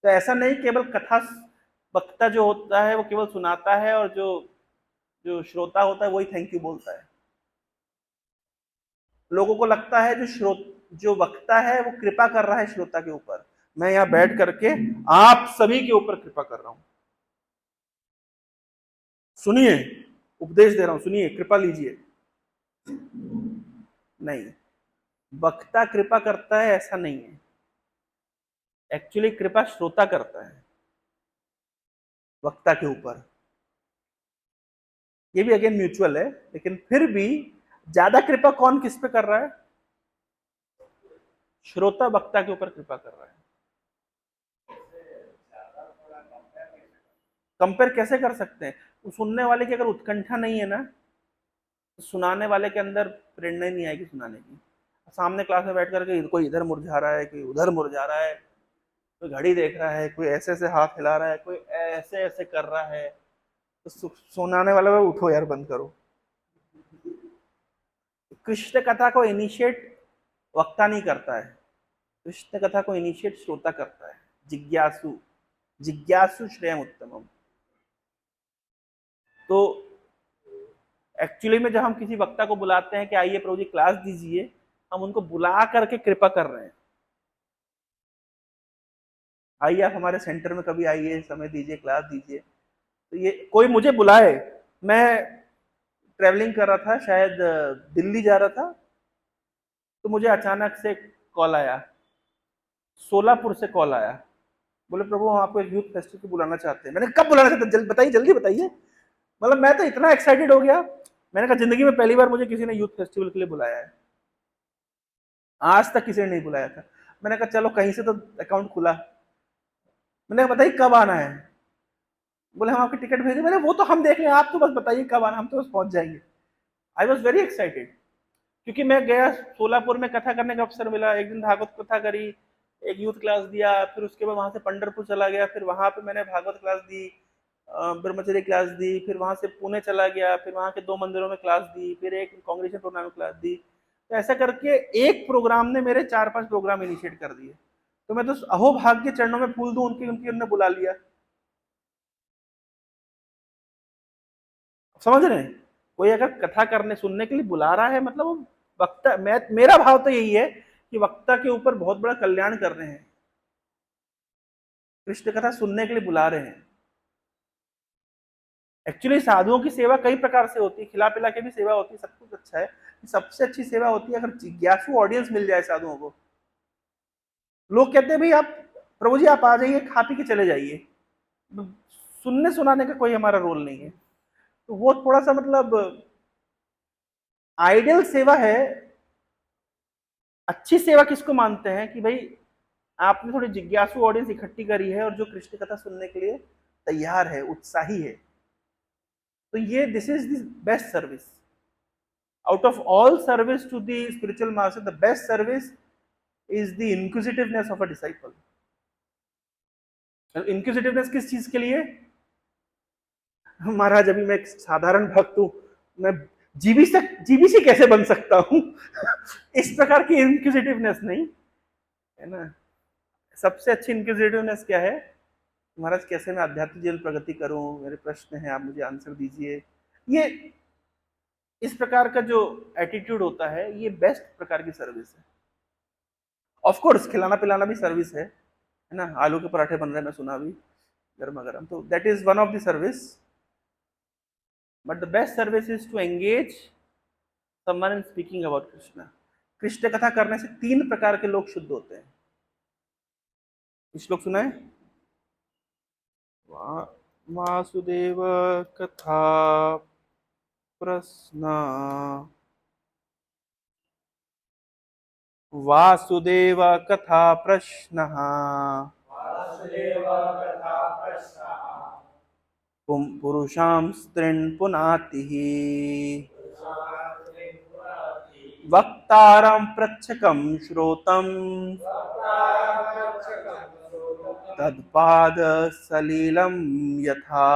तो ऐसा नहीं केवल कथा वक्ता जो होता है वो केवल सुनाता है, और जो जो श्रोता होता है वही थैंक यू बोलता है। लोगों को लगता है जो वक्ता है वो कृपा कर रहा है श्रोता के ऊपर, मैं यहां बैठ करके आप सभी के ऊपर कृपा कर रहा हूं, सुनिए, उपदेश दे रहा हूं, सुनिए, कृपा लीजिए। नहीं, वक्ता कृपा करता है ऐसा नहीं है, एक्चुअली कृपा श्रोता करता है वक्ता के ऊपर। ये भी अगेन म्यूचुअल है, लेकिन फिर भी ज्यादा कृपा कौन किस पे कर रहा है, श्रोता वक्ता के ऊपर कृपा कर रहा है। कंपेयर कैसे कर सकते हैं, सुनने वाले की अगर उत्कंठा नहीं है ना, तो सुनाने वाले के अंदर प्रेरणा नहीं आएगी सुनाने की। सामने क्लास में बैठ करके कोई इधर मुरझा रहा है, कोई उधर मुरझा रहा है, कोई घड़ी देख रहा है, कोई ऐसे ऐसे हाथ हिला रहा है, कोई ऐसे ऐसे कर रहा है, तो सुनाने वाले को उठो यार, बंद करो। कृष्ण कथा को इनिशिएट वक्ता नहीं करता है, कृष्ण कथा को इनिशिएट श्रोता करता है, जिज्ञासु, जिज्ञासु श्रेयम उत्तमम। तो एक्चुअली में जब हम किसी वक्ता को बुलाते हैं कि आइए प्रभु जी क्लास दीजिए, हम उनको बुला करके कृपा कर रहे हैं, आइए आप हमारे सेंटर में कभी आइए, समय दीजिए, क्लास दीजिए। तो ये कोई मुझे बुलाए, मैं ट्रेवलिंग कर रहा था, शायद दिल्ली जा रहा था, तो मुझे अचानक से कॉल आया, सोलापुर से कॉल आया, बोले प्रभु हम आपको एक यूथ फेस्टिवल को बुलाना चाहते हैं। मैंने कब बुलाना चाहते हैं, बताइए जल्दी बताइए। मतलब मैं तो इतना एक्साइटेड हो गया, मैंने कहा जिंदगी में पहली बार मुझे किसी ने यूथ फेस्टिवल के लिए बुलाया है, आज तक किसी ने नहीं बुलाया था। मैंने कहा चलो कहीं से तो अकाउंट खुला। मैंने कहा बताइए कब आना है, बोले हम आपकी टिकट भेजें। मैंने वो तो हम देख लें, आप तो बस बताइए कब आना, हम तो बस पहुंच जाएंगे। आई वॉज वेरी एक्साइटेड, क्योंकि मैं गया सोलापुर में कथा करने का अवसर मिला, एक दिन भागवत कथा करी, एक यूथ क्लास दिया, फिर उसके बाद वहां से पंढरपुर चला गया, फिर वहां पे मैंने भागवत क्लास दी, ब्रह्मचर्य क्लास दी, फिर वहां से पुणे चला गया, फिर वहां के 2 मंदिरों में क्लास दी, फिर एक कांग्रेशन प्रोग्राम में क्लास दी। तो ऐसा करके एक प्रोग्राम ने मेरे 4-5 प्रोग्राम इनिशिएट कर दिए। तो मैं तो अहोभाग्य चरणों में फूल दूं उनकी उनकी उन्होंने बुला लिया। समझ रहे हैं? कोई अगर कथा करने सुनने के लिए बुला रहा है मतलब वो वक्ता, मेरा भाव तो यही है कि वक्ता के ऊपर बहुत बड़ा कल्याण कर रहे हैं, कृष्ण कथा सुनने के लिए बुला रहे हैं। एक्चुअली साधुओं की सेवा कई प्रकार से होती है, खिला पिला के भी सेवा होती है, सब कुछ अच्छा है। सबसे अच्छी सेवा होती है अगर जिज्ञासु ऑडियंस मिल जाए साधुओं को। लोग कहते हैं भाई आप प्रभु जी आप आ जाइए, खा पी के चले जाइए, सुनने सुनाने का कोई हमारा रोल नहीं है। तो वो थोड़ा सा मतलब आइडियल सेवा है। अच्छी सेवा किसको मानते हैं कि भाई आपने थोड़ी जिज्ञासु ऑडियंस इकट्ठी करी है और जो कृष्ण कथा सुनने के लिए तैयार है, उत्साही है। तो ये this is the best service out of all service to the spiritual master. The best service is the inquisitiveness of a disciple. Inquisitiveness किस चीज के लिए? महाराज अभी मैं एक साधारण भक्त हूं, मैं जीबीसी कैसे बन सकता हूं इस प्रकार की इंक्विजिटिवनेस नहीं है ना। सबसे अच्छी इंक्विजिटिवनेस क्या है? महाराज कैसे मैं आध्यात्मिक जीवन प्रगति करूं, मेरे प्रश्न हैं, आप मुझे आंसर दीजिए। ये इस प्रकार का जो एटीट्यूड होता है ये बेस्ट प्रकार की सर्विस है। ऑफ कोर्स खिलाना पिलाना भी सर्विस है ना। आलू के पराठे बन रहे हैं, मैं सुना भी गर्मा गर्म, तो that is one of the service. But the best service is to engage someone in speaking about Krishna. Krishna कथा करने से 3 प्रकार के लोग शुद्ध होते हैं। श्लोक सुना है? वासुदेव कथा प्रश्न, वासुदेव कथा प्रश्न, पुरुषां स्त्रीन् पुनातिः, वक्तारं प्रच्छकं श्रोतं, तत्पाद सलिलं यथा।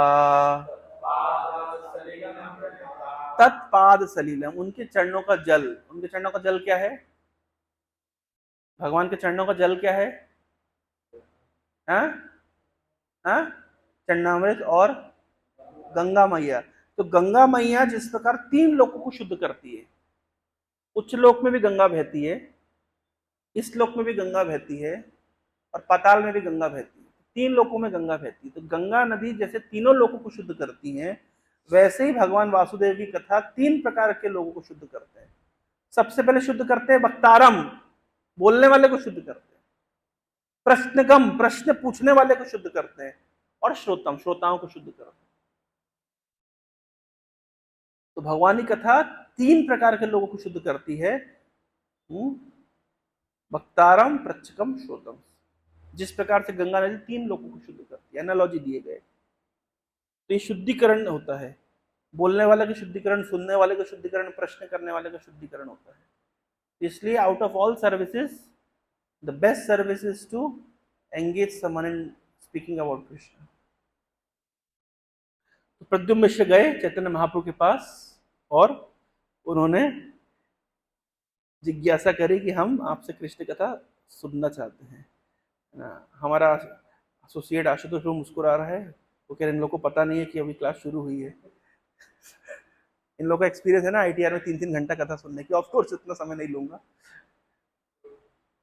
तत्पाद सलिलम, उनके चरणों का जल। उनके चरणों का जल क्या है? भगवान के चरणों का जल क्या है? हाँ हाँ, चरणामृत और गंगा मैया। तो गंगा मैया जिस प्रकार 3 लोगों को शुद्ध करती है, उच्च लोक में भी गंगा बहती है, इस लोक में भी गंगा बहती है, और पाताल में भी गंगा बहती है। 3 लोकों में गंगा बहती है। तो गंगा नदी जैसे तीनों लोगों को शुद्ध करती है, वैसे ही भगवान वासुदेव की कथा 3 प्रकार के लोगों को शुद्ध करते हैं। सबसे पहले शुद्ध करते हैं वक्तारम, बोलने वाले को शुद्ध करते हैं। प्रश्नगम, प्रश्न पूछने वाले को शुद्ध करते हैं। और श्रोतम, श्रोताओं को शुद्ध करते हैं। तो भगवान की कथा 3 प्रकार के लोगों को शुद्ध करती है, वक्तारम, प्रच्छकम, श्रोतम। जिस प्रकार से गंगा नदी 3 लोगों को शुद्ध करती है, एनालॉजी दिए गए। तो ये शुद्धिकरण होता है, बोलने वाले का शुद्धिकरण, सुनने वाले का शुद्धिकरण, प्रश्न करने वाले का शुद्धिकरण होता है। इसलिए out of all services the best service is to engage someone in speaking about Krishna. तो प्रद्युम्न मिश्र गए चैतन्य महाप्रभु के पास और उन्होंने जिज्ञासा करी कि हम आपसे कृष्ण कथा सुनना चाहते हैं ना। हमारा एसोसिएट आशुतोष मुस्कुरा रहा है, वो कह रहे इन लोगों को पता नहीं है कि अभी क्लास शुरू हुई है। इन लोगों का एक्सपीरियंस है ना आईटीआर में 3-3 घंटा कथा सुनने की। ऑफ कोर्स इतना समय नहीं लूंगा,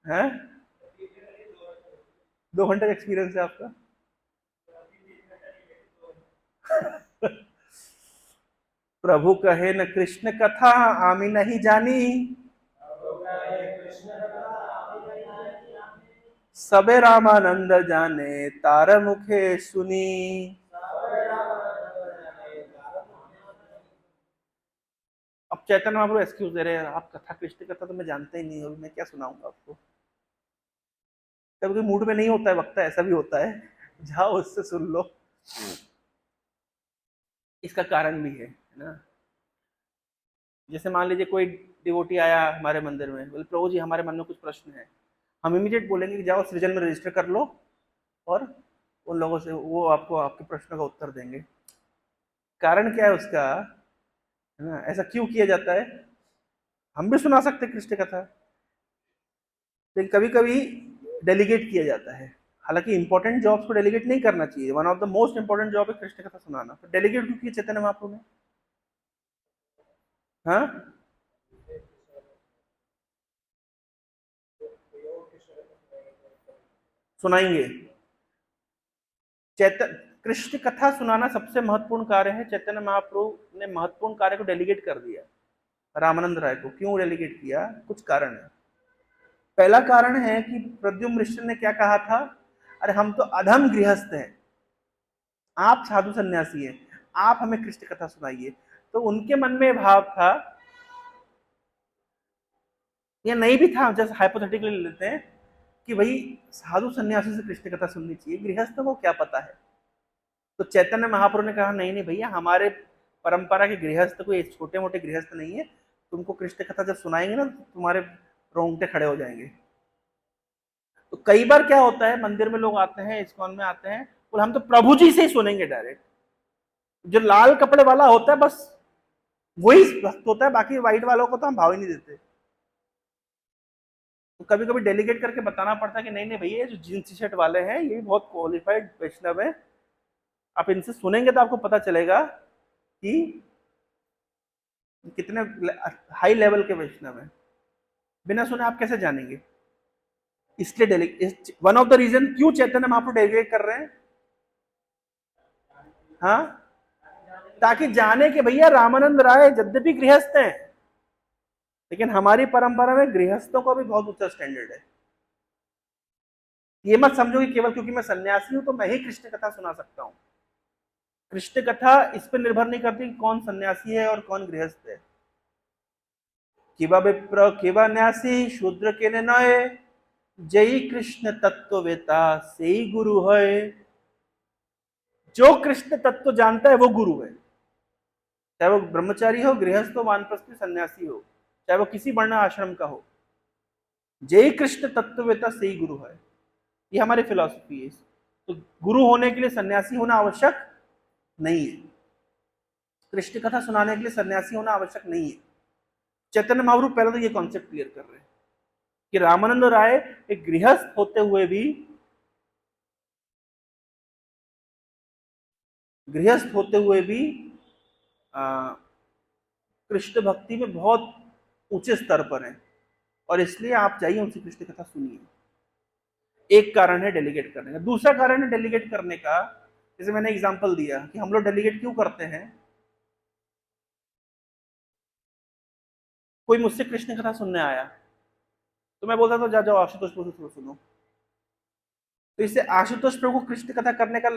हैं 2 घंटे का एक्सपीरियंस है आपका। प्रभु कहे न कृष्ण कथा आमी नहीं जानी, सबे रामानंद जाने तार मुखे सुनी। अब चैतन्य महाप्रभु एक्सक्यूज दे रहे हैं, आप कथा कृष्ण कथा तो मैं जानते ही नहीं हूँ, मैं क्या सुनाऊंगा आपको। कभी मूड में नहीं होता है वक्ता, ऐसा भी होता है, जाओ उससे सुन लो। इसका कारण भी है ना। जैसे मान लीजिए कोई डिवोटी आया हमारे मंदिर में, बोले प्रभु जी हमारे मन में कुछ प्रश्न है, हम इमीडिएट बोलेंगे कि जाओ सृजन में रजिस्टर कर लो और उन लोगों से, वो आपको आपके प्रश्न का उत्तर देंगे। कारण क्या है उसका, है ना, ऐसा क्यों किया जाता है। हम भी सुना सकते कृष्ण कथा, लेकिन कभी कभी डेलीगेट किया जाता है। हालांकि इंपॉर्टेंट जॉब्स को डेलीगेट नहीं करना चाहिए। One of the most important job है कृष्ण कथा सुनाना, तो डेलीगेट क्यों किया चैतन्य महाप्रभु ने। हाँ, सुनाएंगे। चैतन्य कृष्ण कथा सुनाना सबसे महत्वपूर्ण कार्य है। चैतन्य महाप्रभु ने महत्वपूर्ण कार्य को डेलीगेट कर दिया रामानंद राय को। क्यों डेलीगेट किया, कुछ कारण है। पहला कारण है कि प्रद्युम्न ऋषि ने क्या कहा था, अरे हम तो अधम गृहस्थ हैं, आप साधु सन्यासी हैं, आप हमें कृष्ण कथा सुनाइए। तो उनके मन में भाव था, या नहीं भी था, जैसे हाइपोथेटिकली लेते हैं कि भाई साधु सन्यासी से कृष्ण कथा सुननी चाहिए, गृहस्थ को क्या पता है। तो चैतन्य महाप्रभु ने कहा नहीं नहीं भैया, हमारे परंपरा के गृहस्थ कोई छोटे मोटे गृहस्थ नहीं है, तुमको कृष्ण कथा जब सुनाएंगे ना तो तुम्हारे रोंगटे खड़े हो जाएंगे। तो कई बार क्या होता है, मंदिर में लोग आते हैं, इस्कॉन में आते हैं, बोले हम तो प्रभु जी से ही सुनेंगे डायरेक्ट। जो लाल कपड़े वाला होता है बस वही भक्त होता है, बाकी व्हाइट वालों को तो हम भाव ही नहीं देते। तो कभी कभी डेलीगेट करके बताना पड़ता है कि नहीं नहीं भैया, जो जींस टी शर्ट वाले हैं ये बहुत क्वालिफाइड वैष्णव है, आप इनसे सुनेंगे तो आपको पता चलेगा कि कितने हाई लेवल के वैष्णव हैं। बिना सुने आप कैसे जानेंगे। इसलिए delegate, one of the reason क्यों चैतन्य महाप्रभु डेलीगेट कर रहे हैं। हाँ, ताकि जाने के भैया रामानंद राय यद्यपि गृहस्थ हैं, लेकिन हमारी परंपरा में गृहस्थों का भी बहुत ऊंचा स्टैंडर्ड है। ये मत समझो कि केवल क्योंकि मैं सन्यासी हूं तो मैं ही कृष्ण कथा सुना सकता हूं। कृष्ण कथा इस पर निर्भर नहीं करती कि कौन सन्यासी है और कौन गृहस्थ है। किवा विप्र किवा न्यासी शूद्र के नये, जय कृष्ण तत्ववेता से ही गुरु है। जो कृष्ण तत्व जानता है वो गुरु है, चाहे वो ब्रह्मचारी हो, गृहस्थ हो, वानप्रस्थी, सन्यासी हो, चाहे वो किसी वर्ण आश्रम का हो। जय कृष्ण तत्ववेता से ही गुरु है, ये हमारी फिलॉसफी है। तो गुरु होने के लिए सन्यासी होना आवश्यक नहीं है, कृष्ण कथा सुनाने के लिए सन्यासी होना आवश्यक नहीं है। चैतन्य महाप्रभु पहले तो ये कॉन्सेप्ट क्लियर कर रहे हैं कि रामानंद राय एक गृहस्थ होते हुए भी, गृहस्थ होते हुए भी कृष्ण भक्ति में बहुत ऊंचे स्तर पर हैं, और इसलिए आप जाइए उनसे कृष्ण कथा सुनिए। एक कारण है डेलीगेट करने का। दूसरा कारण है डेलीगेट करने का, जैसे मैंने एग्जांपल दिया कि हम लोग डेलीगेट क्यों करते हैं। कोई मुझसे कृष्ण कथा सुनने आया तो मैं बोलता था जा जाओ आशुतोष प्रभु से सुनो। तो इससे आशुतोष प्रभु को कृष्ण कथा करने का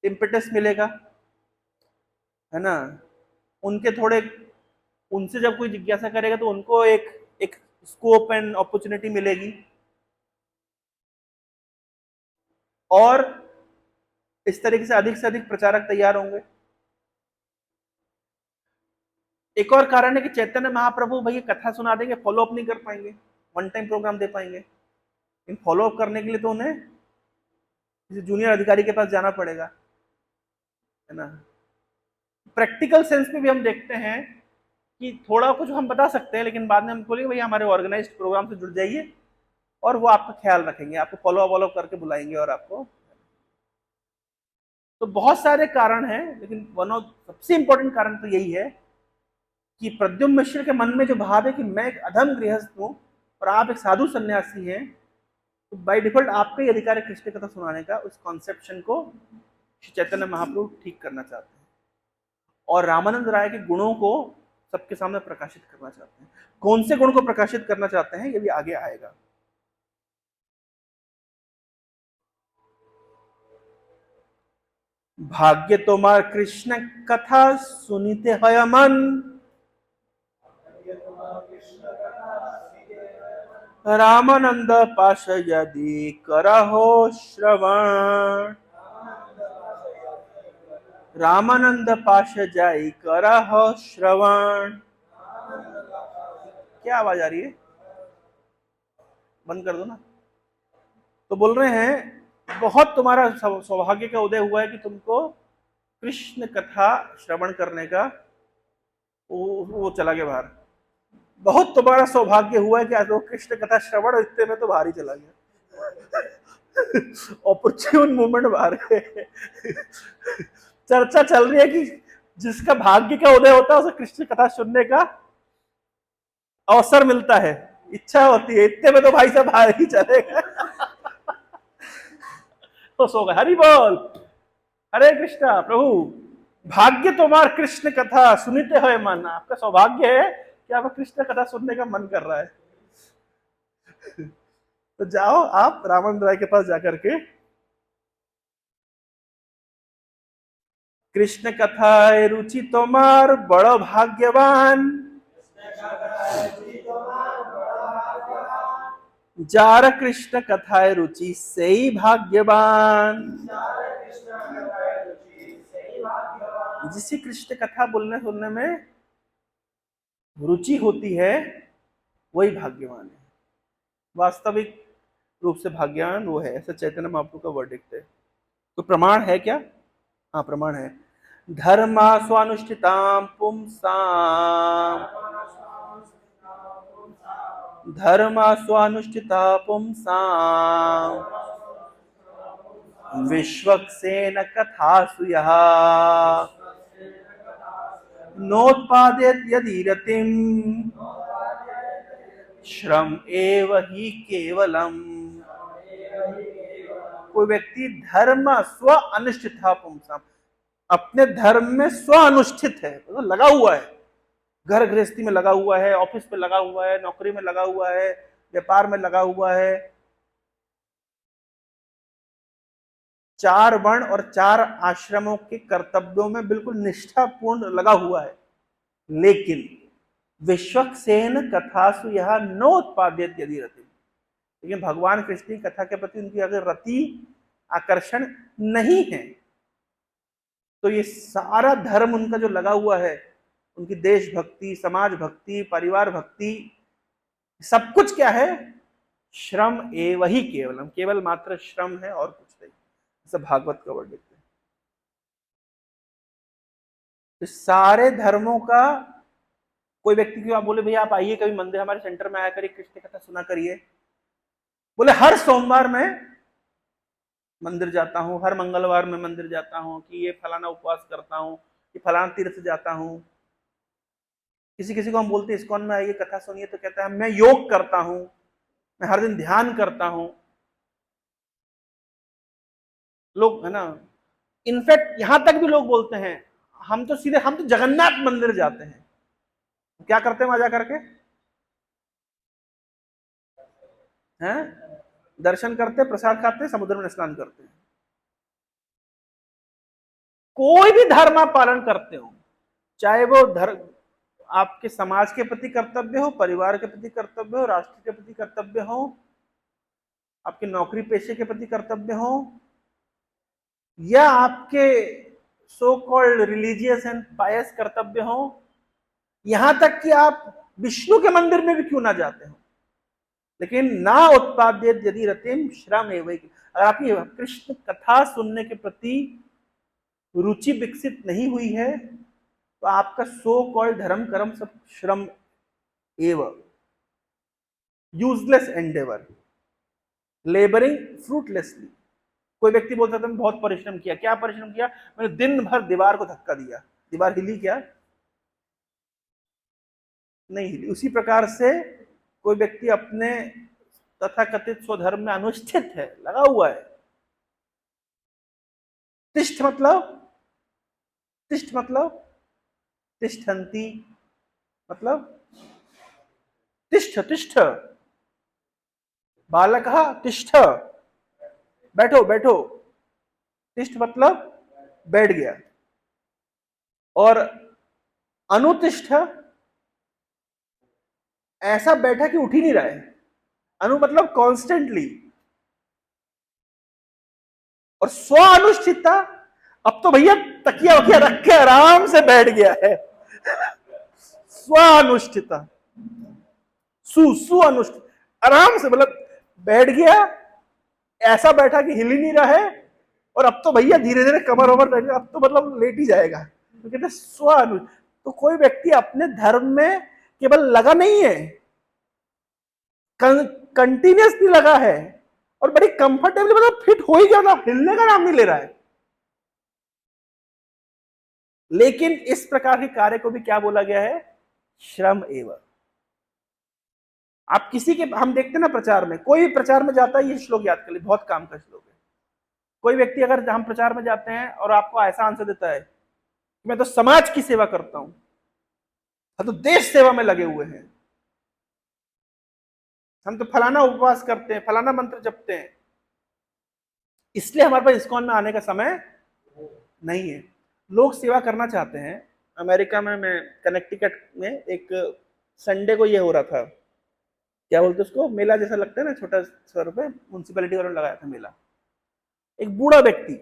इम्पेटस मिलेगा, है ना। उनके थोड़े, उनसे जब कोई जिज्ञासा करेगा तो उनको एक एक स्कोप एंड अपॉर्चुनिटी मिलेगी, और इस तरीके से अधिक प्रचारक तैयार होंगे। एक और कारण है कि चैतन्य महाप्रभु भैया कथा सुना देंगे, फॉलो अप नहीं कर पाएंगे, वन टाइम प्रोग्राम दे पाएंगे। इन फॉलो अप करने के लिए तो उन्हें किसी जूनियर अधिकारी के पास जाना पड़ेगा, है ना। प्रैक्टिकल सेंस में भी हम देखते हैं कि थोड़ा कुछ हम बता सकते हैं, लेकिन बाद में हम बोलेंगे भैया हमारे ऑर्गेनाइज प्रोग्राम से जुड़ जाइए, और वो आपका ख्याल रखेंगे, आपको फॉलो अप करके बुलाएंगे और आपको। तो बहुत सारे कारण हैं, लेकिन वन ऑफ सबसे इंपॉर्टेंट कारण तो यही है कि प्रद्युम्न मिश्र के मन में जो भाव है कि मैं एक अधम गृहस्थ हूं और आप एक साधु सन्यासी हैं, तो बाय डिफॉल्ट आपका ही अधिकार है कृष्ण कथा सुनाने का। उस कॉन्सेप्शन को श्री चैतन्य महाप्रभु ठीक करना चाहते हैं, और रामानंद राय के गुणों को सबके सामने प्रकाशित करना चाहते हैं। कौन से गुण को प्रकाशित करना चाहते हैं ये भी आगे आएगा। भाग्य तुम्हार कृष्ण कथा सुनिते है मन, रामानंद पाश यदि करहो श्रवण, रामानंद पाश जाई करहो श्रवण। क्या आवाज आ रही है, बंद कर दो ना। तो बोल रहे हैं बहुत तुम्हारा सौभाग्य का उदय हुआ है कि तुमको कृष्ण कथा श्रवण करने का वो चला गया बाहर। बहुत तुम्हारा सौभाग्य हुआ है कि आज लोग कृष्ण कथा श्रवण, इतने में तो बाहर ही चला गया। ऑपरच्यून मूवमेंट बाहर है। चर्चा चल रही है कि जिसका भाग्य का उदय होता है उसे कृष्ण कथा सुनने का अवसर मिलता है, इच्छा होती है, इतने में तो भाई साहब बाहर ही चलेगा। तो सो गए। हरि बोल, हरे कृष्णा। प्रभु भाग्य तुम्हार कृष्ण कथा सुनते हुए मन, आपका सौभाग्य है कि आपको कृष्ण कथा सुनने का मन कर रहा है। तो जाओ आप रावण राय के पास जाकर के कृष्ण कथा रुचि तुम्हार बड़ो भाग्यवान, जार कृष्ण कथा रुचि से ही भाग्यवान। जिसे कृष्ण कथा बोलने सुनने में रुचि होती है वही भाग्यवान है। वास्तविक रूप से भाग्यवान वो है, ऐसा चैतन्य महाप्रभु का वर्डिक्ट है। तो प्रमाण है क्या? हाँ प्रमाण है। धर्मा स्वानुष्ठिताम पुंसाम, धर्मा स्वानुष्ठिता पुंसाम, विश्वक्सेन कथासु यः नोत्पादेत यदि रतिम, श्रम एव ही केवलम। कोई व्यक्ति धर्म स्व अनुष्ठित पुंसाम, अपने धर्म में स्व अनुष्ठित है, तो लगा हुआ है, घर गृहस्थी में लगा हुआ है, ऑफिस में लगा हुआ है, नौकरी में लगा हुआ है, व्यापार में लगा हुआ है, 4 वर्ण और 4 आश्रमों के कर्तव्यों में बिल्कुल निष्ठापूर्ण लगा हुआ है, लेकिन विश्वक्सेन कथासु यह नोत्पाद्यत यदि रति, लेकिन भगवान कृष्ण की कथा के प्रति उनकी अगर रति आकर्षण नहीं है तो ये सारा धर्म उनका जो लगा हुआ है, उनकी देशभक्ति, समाज भक्ति, परिवार भक्ति, सब कुछ क्या है? श्रम एव ही केवलम, केवल मात्र श्रम है और कुछ नहीं। ऐसा भागवत का वर्ड लिखते हैं। तो सारे धर्मों का कोई व्यक्ति क्यों आप बोले भैया आप आइए कभी मंदिर हमारे सेंटर में आया करिए, कृष्ण कथा सुना करिए, बोले हर सोमवार में मंदिर जाता हूँ, हर मंगलवार में मंदिर जाता हूँ, कि ये फलाना उपवास करता हूँ, कि फलाना तीर्थ जाता हूँ। किसी किसी को हम बोलते हैं इस्कॉन में आइए कथा सुनिए, तो कहता है मैं योग करता हूँ, मैं हर दिन ध्यान करता हूँ। लोग है ना, इनफैक्ट यहां तक भी लोग बोलते हैं हम तो सीधे हम तो जगन्नाथ मंदिर जाते हैं। क्या करते हैं वहां जाकर के? हैं? दर्शन करते, प्रसाद खाते, समुद्र में स्नान करते हैं। कोई भी धर्म आप पालन करते हो, चाहे वो धर्म आपके समाज के प्रति कर्तव्य हो, परिवार के प्रति कर्तव्य हो, राष्ट्र के प्रति कर्तव्य हो, आपके नौकरी पेशे के प्रति कर्तव्य हो, या आपके सो कॉल्ड रिलीजियस एंड पायस कर्तव्य हो, यहां तक कि आप विष्णु के मंदिर में भी क्यों ना जाते हो, लेकिन ना उत्पाद्य यदि रतिम श्रम एवं, अगर आपकी कृष्ण कथा सुनने के प्रति रुचि विकसित नहीं हुई है तो आपका सो कॉल्ड धर्म कर्म सब श्रम एवं, यूजलेस एंडेवर, लेबरिंग फ्रूटलेसली। कोई व्यक्ति बोलता था मैं बहुत परिश्रम किया, क्या परिश्रम किया? मैंने दिन भर दीवार को धक्का दिया, दीवार हिली क्या? नहीं हिली। उसी प्रकार से कोई व्यक्ति अपने तथाकथित स्वधर्म में अनुष्ठित है, लगा हुआ है। तिष्ठ मतलब, तिष्ठ मतलब तिष्ठन्ति, मतलब तिष्ठ, तिष्ठ बालक तिष्ठ, बैठो बैठो, तिष्ठ मतलब बैठ गया। और अनुतिष्ठ ऐसा बैठा कि उठ ही नहीं रहा है, अनु मतलब कॉन्स्टेंटली। और स्व अनुष्ठिता, अब तो भैया तकिया वकिया रख के आराम से बैठ गया है। स्व अनुष्ठिता, सु अनुष्ठित, आराम से मतलब बैठ गया, ऐसा बैठा कि हिल ही नहीं रहा है, और अब तो भैया धीरे धीरे कमर ओवर, अब तो मतलब लेट ही जाएगा। तो कहते स्व अनुष्ठान। तो कोई व्यक्ति अपने धर्म में केवल लगा नहीं है, कंटिन्यूसली लगा है, और बड़ी कंफर्टेबली, मतलब फिट हो ही गया ना, हिलने का नाम नहीं ले रहा है। लेकिन इस प्रकार के कार्य को भी क्या बोला गया है? श्रम एवं। आप किसी के, हम देखते हैं ना प्रचार में, कोई भी प्रचार में जाता है, ये श्लोक याद कर ले, बहुत काम का श्लोक है। कोई व्यक्ति अगर हम प्रचार में जाते हैं और आपको ऐसा आंसर देता है, मैं तो समाज की सेवा करता हूं, हम तो देश सेवा में लगे हुए हैं, हम तो फलाना उपवास करते हैं, फलाना मंत्र जपते हैं, इसलिए हमारे पास इस्कॉन में आने का समय नहीं है। लोग सेवा करना चाहते हैं। अमेरिका में, मैं कनेक्टिकट में, एक संडे को ये हो रहा था, क्या बोलते उसको, मेला जैसा लगता है ना, छोटा स्तर पे म्युनिसिपैलिटी वालों ने लगाया था मेला। एक बूढ़ा व्यक्ति,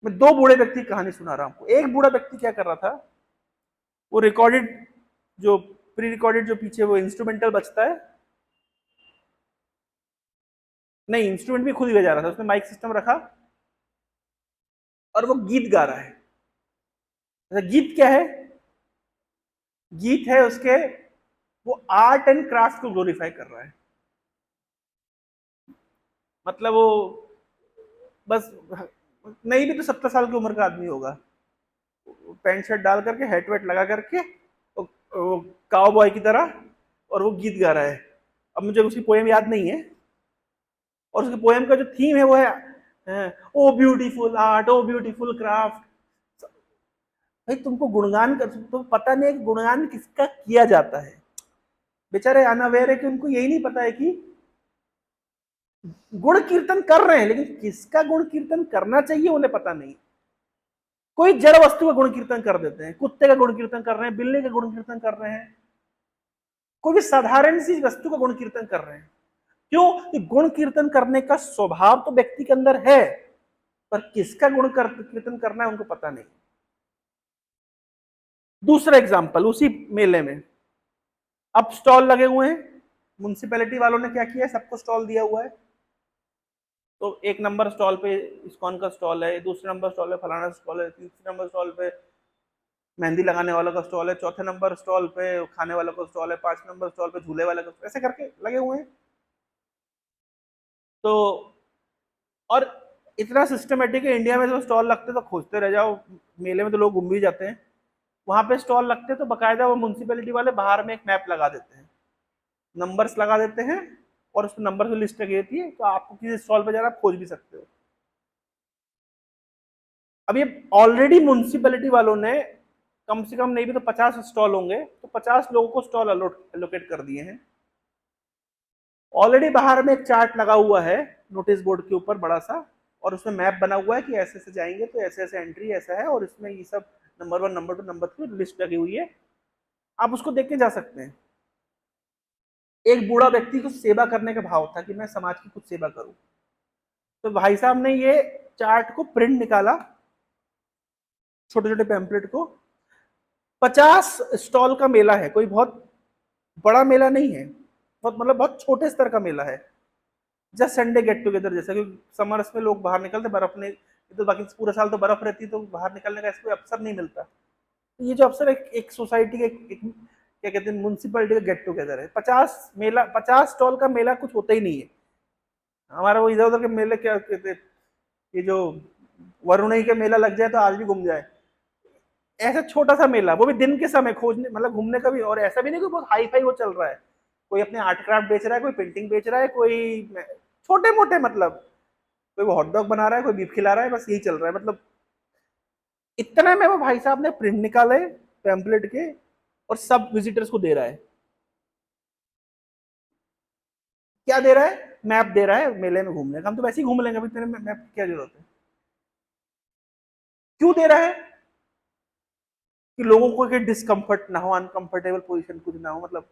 मैं दो बूढ़े व्यक्ति की कहानी सुना रहा हूं। एक बूढ़ा व्यक्ति क्या कर रहा था, वो रिकॉर्डेड, जो प्री रिकॉर्डेड, जो पीछे वो इंस्ट्रूमेंटल बजता है, नहीं इंस्ट्रूमेंट भी खुद ही बजा रहा था, उसने माइक सिस्टम रखा और वो गीत गा रहा है। गीत क्या है? गीत है उसके, वो आर्ट एंड क्राफ्ट को ग्लोरीफाई कर रहा है। मतलब वो बस, नहीं भी तो 70 साल की उम्र का आदमी होगा, पैंट शर्ट डाल करके, हेट वेट लगा करके, काउबॉय की तरह, और वो गीत गा रहा है। अब मुझे उसकी पोएम याद नहीं है, और उसके पोएम का जो थीम है वो है ओ ब्यूटीफुल आर्ट, ओ ब्यूटीफुल क्राफ्ट। भाई तुमको गुणगान कर, तो पता नहीं है कि गुणगान किसका किया जाता है। बेचारे अनअवेयर है कि उनको यही नहीं पता है कि गुण कीर्तन कर रहे हैं, लेकिन किसका गुण कीर्तन करना चाहिए उन्हें पता नहीं। कोई जड़ वस्तु का गुण कीर्तन कर देते हैं, कुत्ते का गुण कीर्तन कर रहे हैं, बिल्ली का गुण कीर्तन कर रहे हैं, कोई भी साधारण सी वस्तु का गुण कीर्तन कर रहे हैं। क्यों? गुण कीर्तन करने का स्वभाव तो व्यक्ति के अंदर है, पर किसका गुण कीर्तन करना है उनको पता नहीं। दूसरा एग्जाम्पल, उसी मेले में अब स्टॉल लगे हुए हैं, म्युनिसिपैलिटी वालों ने क्या किया है, सबको स्टॉल दिया हुआ है। तो एक नंबर स्टॉल पे इस्कॉन का स्टॉल है, दूसरे नंबर स्टॉल पे फलाना स्टॉल है, तीसरे नंबर स्टॉल पे मेहंदी लगाने वालों का स्टॉल है, चौथे नंबर स्टॉल पे खाने वालों का स्टॉल है, 5 नंबर स्टॉल पे झूले वाले का, ऐसे करके लगे हुए हैं। तो और इतना सिस्टमेटिक है, इंडिया में तो स्टॉल लगते तो खोजते रह जाओ, मेले में तो लोग घूम भी जाते हैं। वहां पे स्टॉल लगते तो बकायदा वो म्युनिसिपैलिटी वाले बाहर में एक मैप लगा देते हैं, नंबर्स लगा देते हैं, और उस नंबर की लिस्ट लगी रहती है, तो आपको किसी स्टॉल पर जाना आप खोज भी सकते हो। अब ये ऑलरेडी म्युनिसिपैलिटी वालों ने कम से कम नहीं भी तो 50 स्टॉल होंगे, तो 50 लोगों को स्टॉल एलोकेट कर दिए हैं। ऑलरेडी बाहर में एक चार्ट लगा हुआ है नोटिस बोर्ड के ऊपर बड़ा सा, और उसमें मैप बना हुआ है कि ऐसे ऐसे जाएंगे तो ऐसे ऐसे एंट्री ऐसा है, और इसमें ये सब नंबर 1 नंबर 2 नंबर 3 लिस्ट लगी हुई है, आप उसको देख के जा सकते हैं। एक बूढ़ा व्यक्ति को सेवा करने का भाव था कि मैं समाज की कुछ सेवा करूं, तो भाई साहब ने ये चार्ट को प्रिंट निकाला, छोटे छोटे पैम्पलेट को। 50 स्टॉल का मेला है, कोई बहुत बड़ा मेला नहीं है, बहुत मतलब बहुत छोटे स्तर का मेला है, जस्ट संडे गेट टुगेदर जैसा। क्योंकि समर्स में लोग बाहर निकलते बर्फ ने, तो बाकी पूरा साल तो बर्फ रहती है, तो बाहर निकलने का कोई अवसर नहीं मिलता। तो ये जो अवसर एक सोसाइटी के क्या कहते हैं, म्युनिसिपैलिटी का गेट टुगेदर है। 50 स्टॉल का मेला कुछ होता ही नहीं है। हमारा वो इधर उधर के मेले क्या कहते हैं, ये जो वरुणई का मेला लग जाए तो आज भी घूम जाए, ऐसा छोटा सा मेला, वो भी दिन के समय खोजने, मतलब घूमने का भी। और ऐसा भी नहीं कि बहुत हाई फाई वो चल रहा है, कोई अपने आर्ट क्राफ्ट बेच रहा है, कोई पेंटिंग बेच रहा है, कोई छोटे मोटे, मतलब कोई वो हॉट डॉग बना रहा है, कोई बीफ खिला रहा है, बस यही चल रहा है। मतलब इतना में वो भाई साहब ने प्रिंट निकाले पैम्पलेट के, और सब विजिटर्स को दे रहा है। क्या दे रहा है? मैप दे रहा है मेले में घूमने का। हम तो वैसे ही घूम लेंगे, अभी तेरे मैप की क्या जरूरत है? क्यों दे रहा है? कि लोगों को कोई डिस्कम्फर्ट ना हो, अनकंफर्टेबल पोजीशन कुछ ना हो, मतलब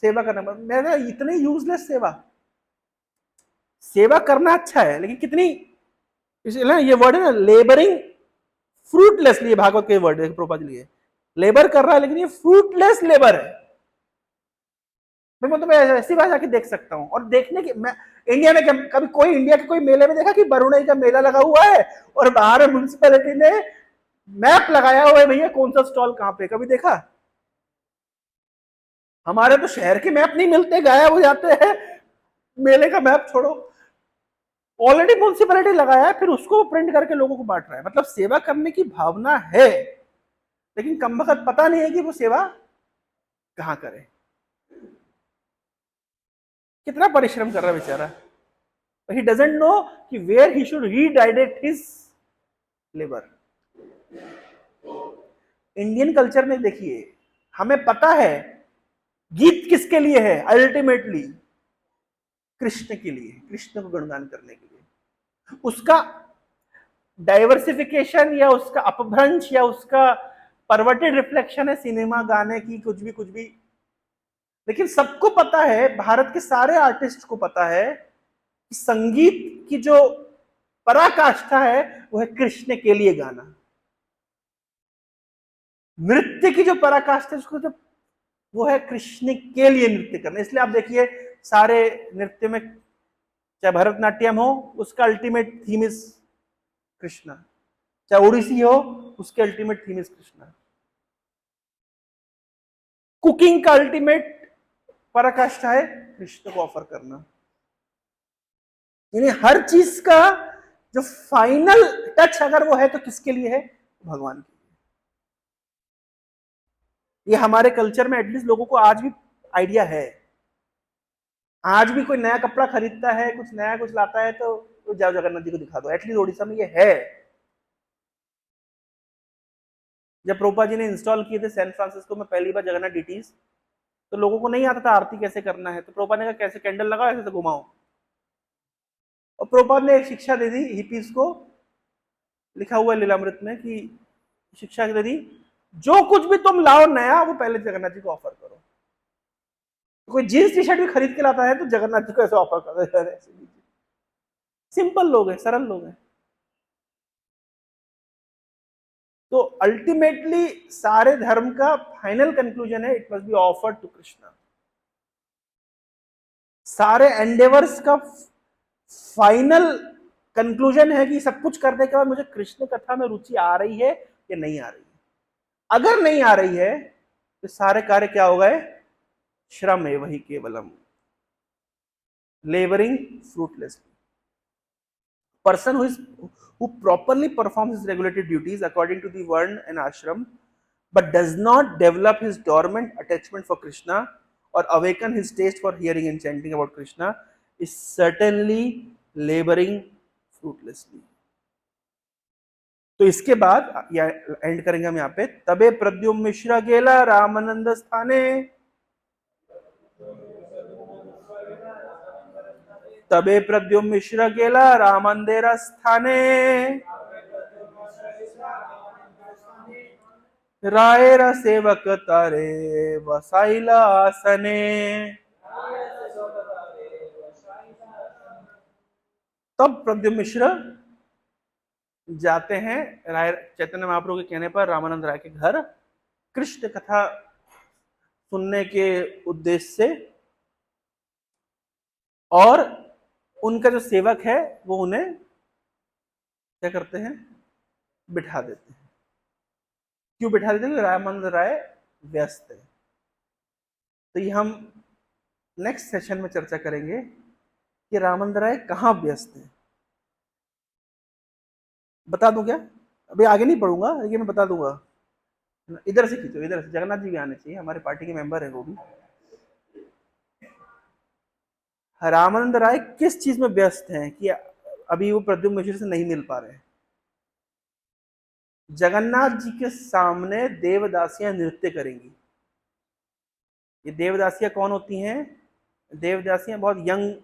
सेवा करना। मेरा इतनी यूजलेस सेवा, सेवा करना अच्छा है, लेकिन कितनी, इसलिए ये वर्ड है ना, लेबरिंग फ्रूटलेसली, भागवत के वर्ड है, प्रभुपाद जी लिए, लेबर कर रहा है लेकिन ये फ्रूटलेस लेबर है। मैं तो मैं ऐसी बात जाके देख सकता हूँ। और देखने की मैं इंडिया में कभी कोई इंडिया के कोई मेले में देखा कि बरुणई का मेला लगा हुआ है और बाहर म्युनिसिपैलिटी ने मैप लगाया हुआ है भैया कौन सा स्टॉल कहां पे, कभी देखा? हमारे तो शहर के मैप नहीं मिलते, गायब हो जाते हैं। मेले का मैप छोड़ो, ऑलरेडी म्युनिसिपैलिटी लगाया है, फिर उसको प्रिंट करके लोगों को बांट रहा है। मतलब सेवा करने की भावना है, लेकिन कम वक्त पता नहीं है कि वो सेवा कहां करे, कितना परिश्रम कर रहा है बेचारा। ही डजंट नो कि where he should redirect his labour. Indian culture में देखिए, हमें पता है गीत किसके लिए है, अल्टीमेटली कृष्ण के लिए, कृष्ण को गुणगान करने के लिए। उसका डाइवर्सिफिकेशन या उसका अपभ्रंश या उसका परवर्टेड रिफ्लेक्शन है सिनेमा, गाने की, कुछ भी। लेकिन सबको पता है, भारत के सारे आर्टिस्ट को पता है कि संगीत की जो पराकाष्ठा है वो है कृष्ण के लिए गाना। नृत्य की जो पराकाष्ठा है उसको तो वो है कृष्ण के लिए नृत्य करना। इसलिए आप देखिए सारे नृत्य में, चाहे भरतनाट्यम हो उसका अल्टीमेट थीम इज कृष्णा, चाहे ओडिसी हो उसके ultimate theme is Krishna, cooking का अल्टीमेट पराकाष्ठा है कृष्ण को ऑफर करना। यानी हर चीज का जो फाइनल टच अगर वो है तो किसके लिए है, भगवान के लिए। ये हमारे कल्चर में एटलीस्ट लोगों को आज भी आइडिया है। आज भी कोई नया कपड़ा खरीदता है, कुछ नया कुछ लाता है तो जाओ जगन्नाथ जी को दिखा दो, एटलीस्ट ओडिशा में ये है। जब प्रोपा जी ने इंस्टॉल किए थे सैन फ्रांसिस्को में पहली बार जगन्नाथ डीटीज, तो लोगों को नहीं आता था आरती कैसे करना है, तो प्रोपा ने कहा कैसे कैंडल लगाओ ऐसे तो घुमाओ। और प्रोपाद ने एक शिक्षा दे दी हिपीज को, लिखा हुआ है लीलामृत में कि शिक्षा दे दी, जो कुछ भी तुम लाओ नया वो पहले जगन्नाथ जी को ऑफर करो। तो कोई जींस टी शर्ट भी खरीद के लाता है तो जगन्नाथ जी को ऐसे ऑफर कर देता है। सिंपल लोग हैं, सरल लोग हैं। तो अल्टीमेटली सारे धर्म का फाइनल कंक्लूजन है, it must be offered to Krishna. सारे एंडेवर्स का फाइनल कंक्लूजन है कि सब कुछ करने के बाद मुझे कृष्ण कथा में रुचि आ रही है या नहीं आ रही है। अगर नहीं आ रही है तो सारे कार्य क्या हो गए, श्रम है वही केवलम, labouring fruitlessly. Person who properly performs his regulated duties according to the varna and ashram but does not develop his dormant attachment for Krishna or awaken his taste for hearing and chanting about Krishna is certainly laboring fruitlessly. तो इसके बाद या एंड करेंगे हम यहाँ पे, तबे प्रद्युम्न मिश्रा गेला रामानंद स्थाने, तबे प्रद्युम्न मिश्रा गेला रामंदेर स्थाने, रायरा सेवक तारे वसाइला आसने। तब प्रद्युम्न मिश्र जाते हैं राय चैतन्य महाप्रभु के कहने पर रामानंद राय के घर कृष्ण कथा सुनने के उद्देश्य से, और उनका जो सेवक है वो उन्हें क्या करते हैं, बिठा देते हैं। क्यों बिठा देते हैं? रामानंद राय व्यस्त है। तो ये हम नेक्स्ट सेशन में चर्चा करेंगे कि रामानंद राय कहाँ व्यस्त है। बता दूं क्या? अभी आगे नहीं पढ़ूंगा लेकिन मैं बता दूंगा। इधर से खींचो, इधर से, जगन्नाथ जी भी आने चाहिए, हमारे पार्टी के मेंबर है वो भी। रामानंद राय किस चीज में व्यस्त हैं कि अभी वो प्रद्युम्न मिश्र से नहीं मिल पा रहे हैं? जगन्नाथ जी के सामने देवदासियां नृत्य करेंगी। ये देवदासियां कौन होती हैं? देवदासियां बहुत यंग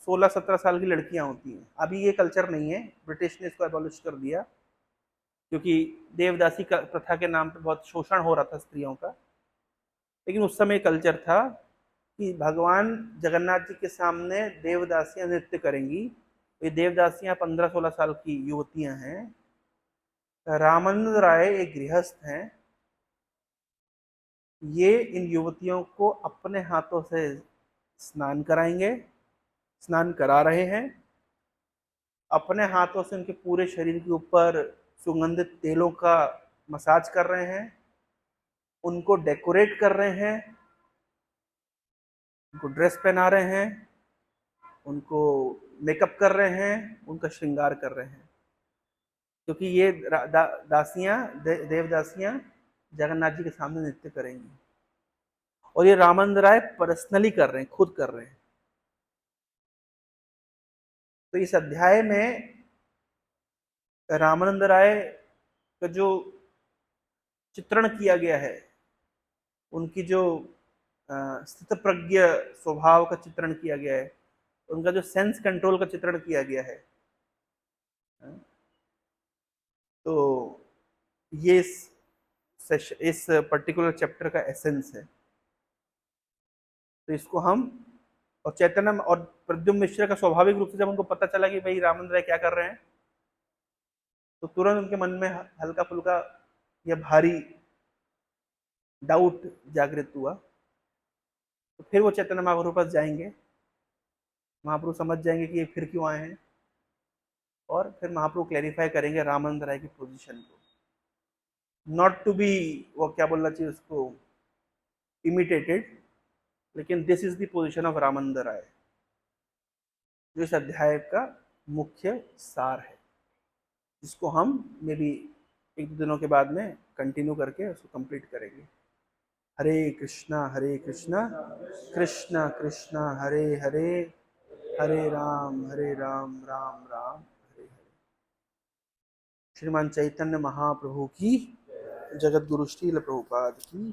16-17 साल की लड़कियां होती हैं। अभी ये कल्चर नहीं है, ब्रिटिश ने इसको एबॉलिश कर दिया क्योंकि देवदासी का प्रथा के नाम पे बहुत शोषण हो रहा था स्त्रियों का। लेकिन उस समय कल्चर था कि भगवान जगन्नाथ जी के सामने देवदासियां नृत्य करेंगी। ये देवदासियां 15-16 साल की युवतियां हैं। रामानंद राय एक गृहस्थ हैं, ये इन युवतियों को अपने हाथों से स्नान कराएंगे, स्नान करा रहे हैं, अपने हाथों से उनके पूरे शरीर के ऊपर सुगंधित तेलों का मसाज कर रहे हैं, उनको डेकोरेट कर रहे हैं, उनको ड्रेस पहना रहे हैं, उनको मेकअप कर रहे हैं, उनका श्रृंगार कर रहे हैं, क्योंकि ये दासियां, देवदासियां जगन्नाथ जी के सामने नृत्य करेंगी। और ये रामानंद राय पर्सनली कर रहे हैं, खुद कर रहे हैं। तो इस अध्याय में रामानंद राय का जो चित्रण किया गया है, उनकी जो स्थित प्रज्ञ स्वभाव का चित्रण किया गया है, उनका जो सेंस कंट्रोल का चित्रण किया गया है, तो ये इस पर्टिकुलर चैप्टर का एसेंस है। तो इसको हम, और चैतन्य और प्रद्युम्न मिश्र का स्वाभाविक रूप से जब उनको पता चला कि भाई रामानंद राय क्या कर रहे हैं, तो तुरंत उनके मन में हल्का फुल्का या भारी डाउट जागृत हुआ। तो फिर वो चैतन्य महाप्रभु के पास जाएंगे, महाप्रभु समझ जाएंगे कि ये फिर क्यों आए हैं, और फिर महाप्रभु क्लैरिफाई करेंगे रामानंद राय की पोजीशन को, नॉट टू बी, वो क्या बोलना चाहिए उसको, इमिटेटेड, लेकिन this is the position of Ramananda Raya, जो इस अध्याय का मुख्य सार है, जिसको हम मे बी एक दो दिनों के बाद में कंटिन्यू करके उसको कंप्लीट करेंगे। हरे कृष्णा कृष्णा कृष्णा हरे हरे, हरे राम राम राम हरे हरे। श्रीमान चैतन्य महाप्रभु की, जगत गुरु श्रील प्रभुपाद की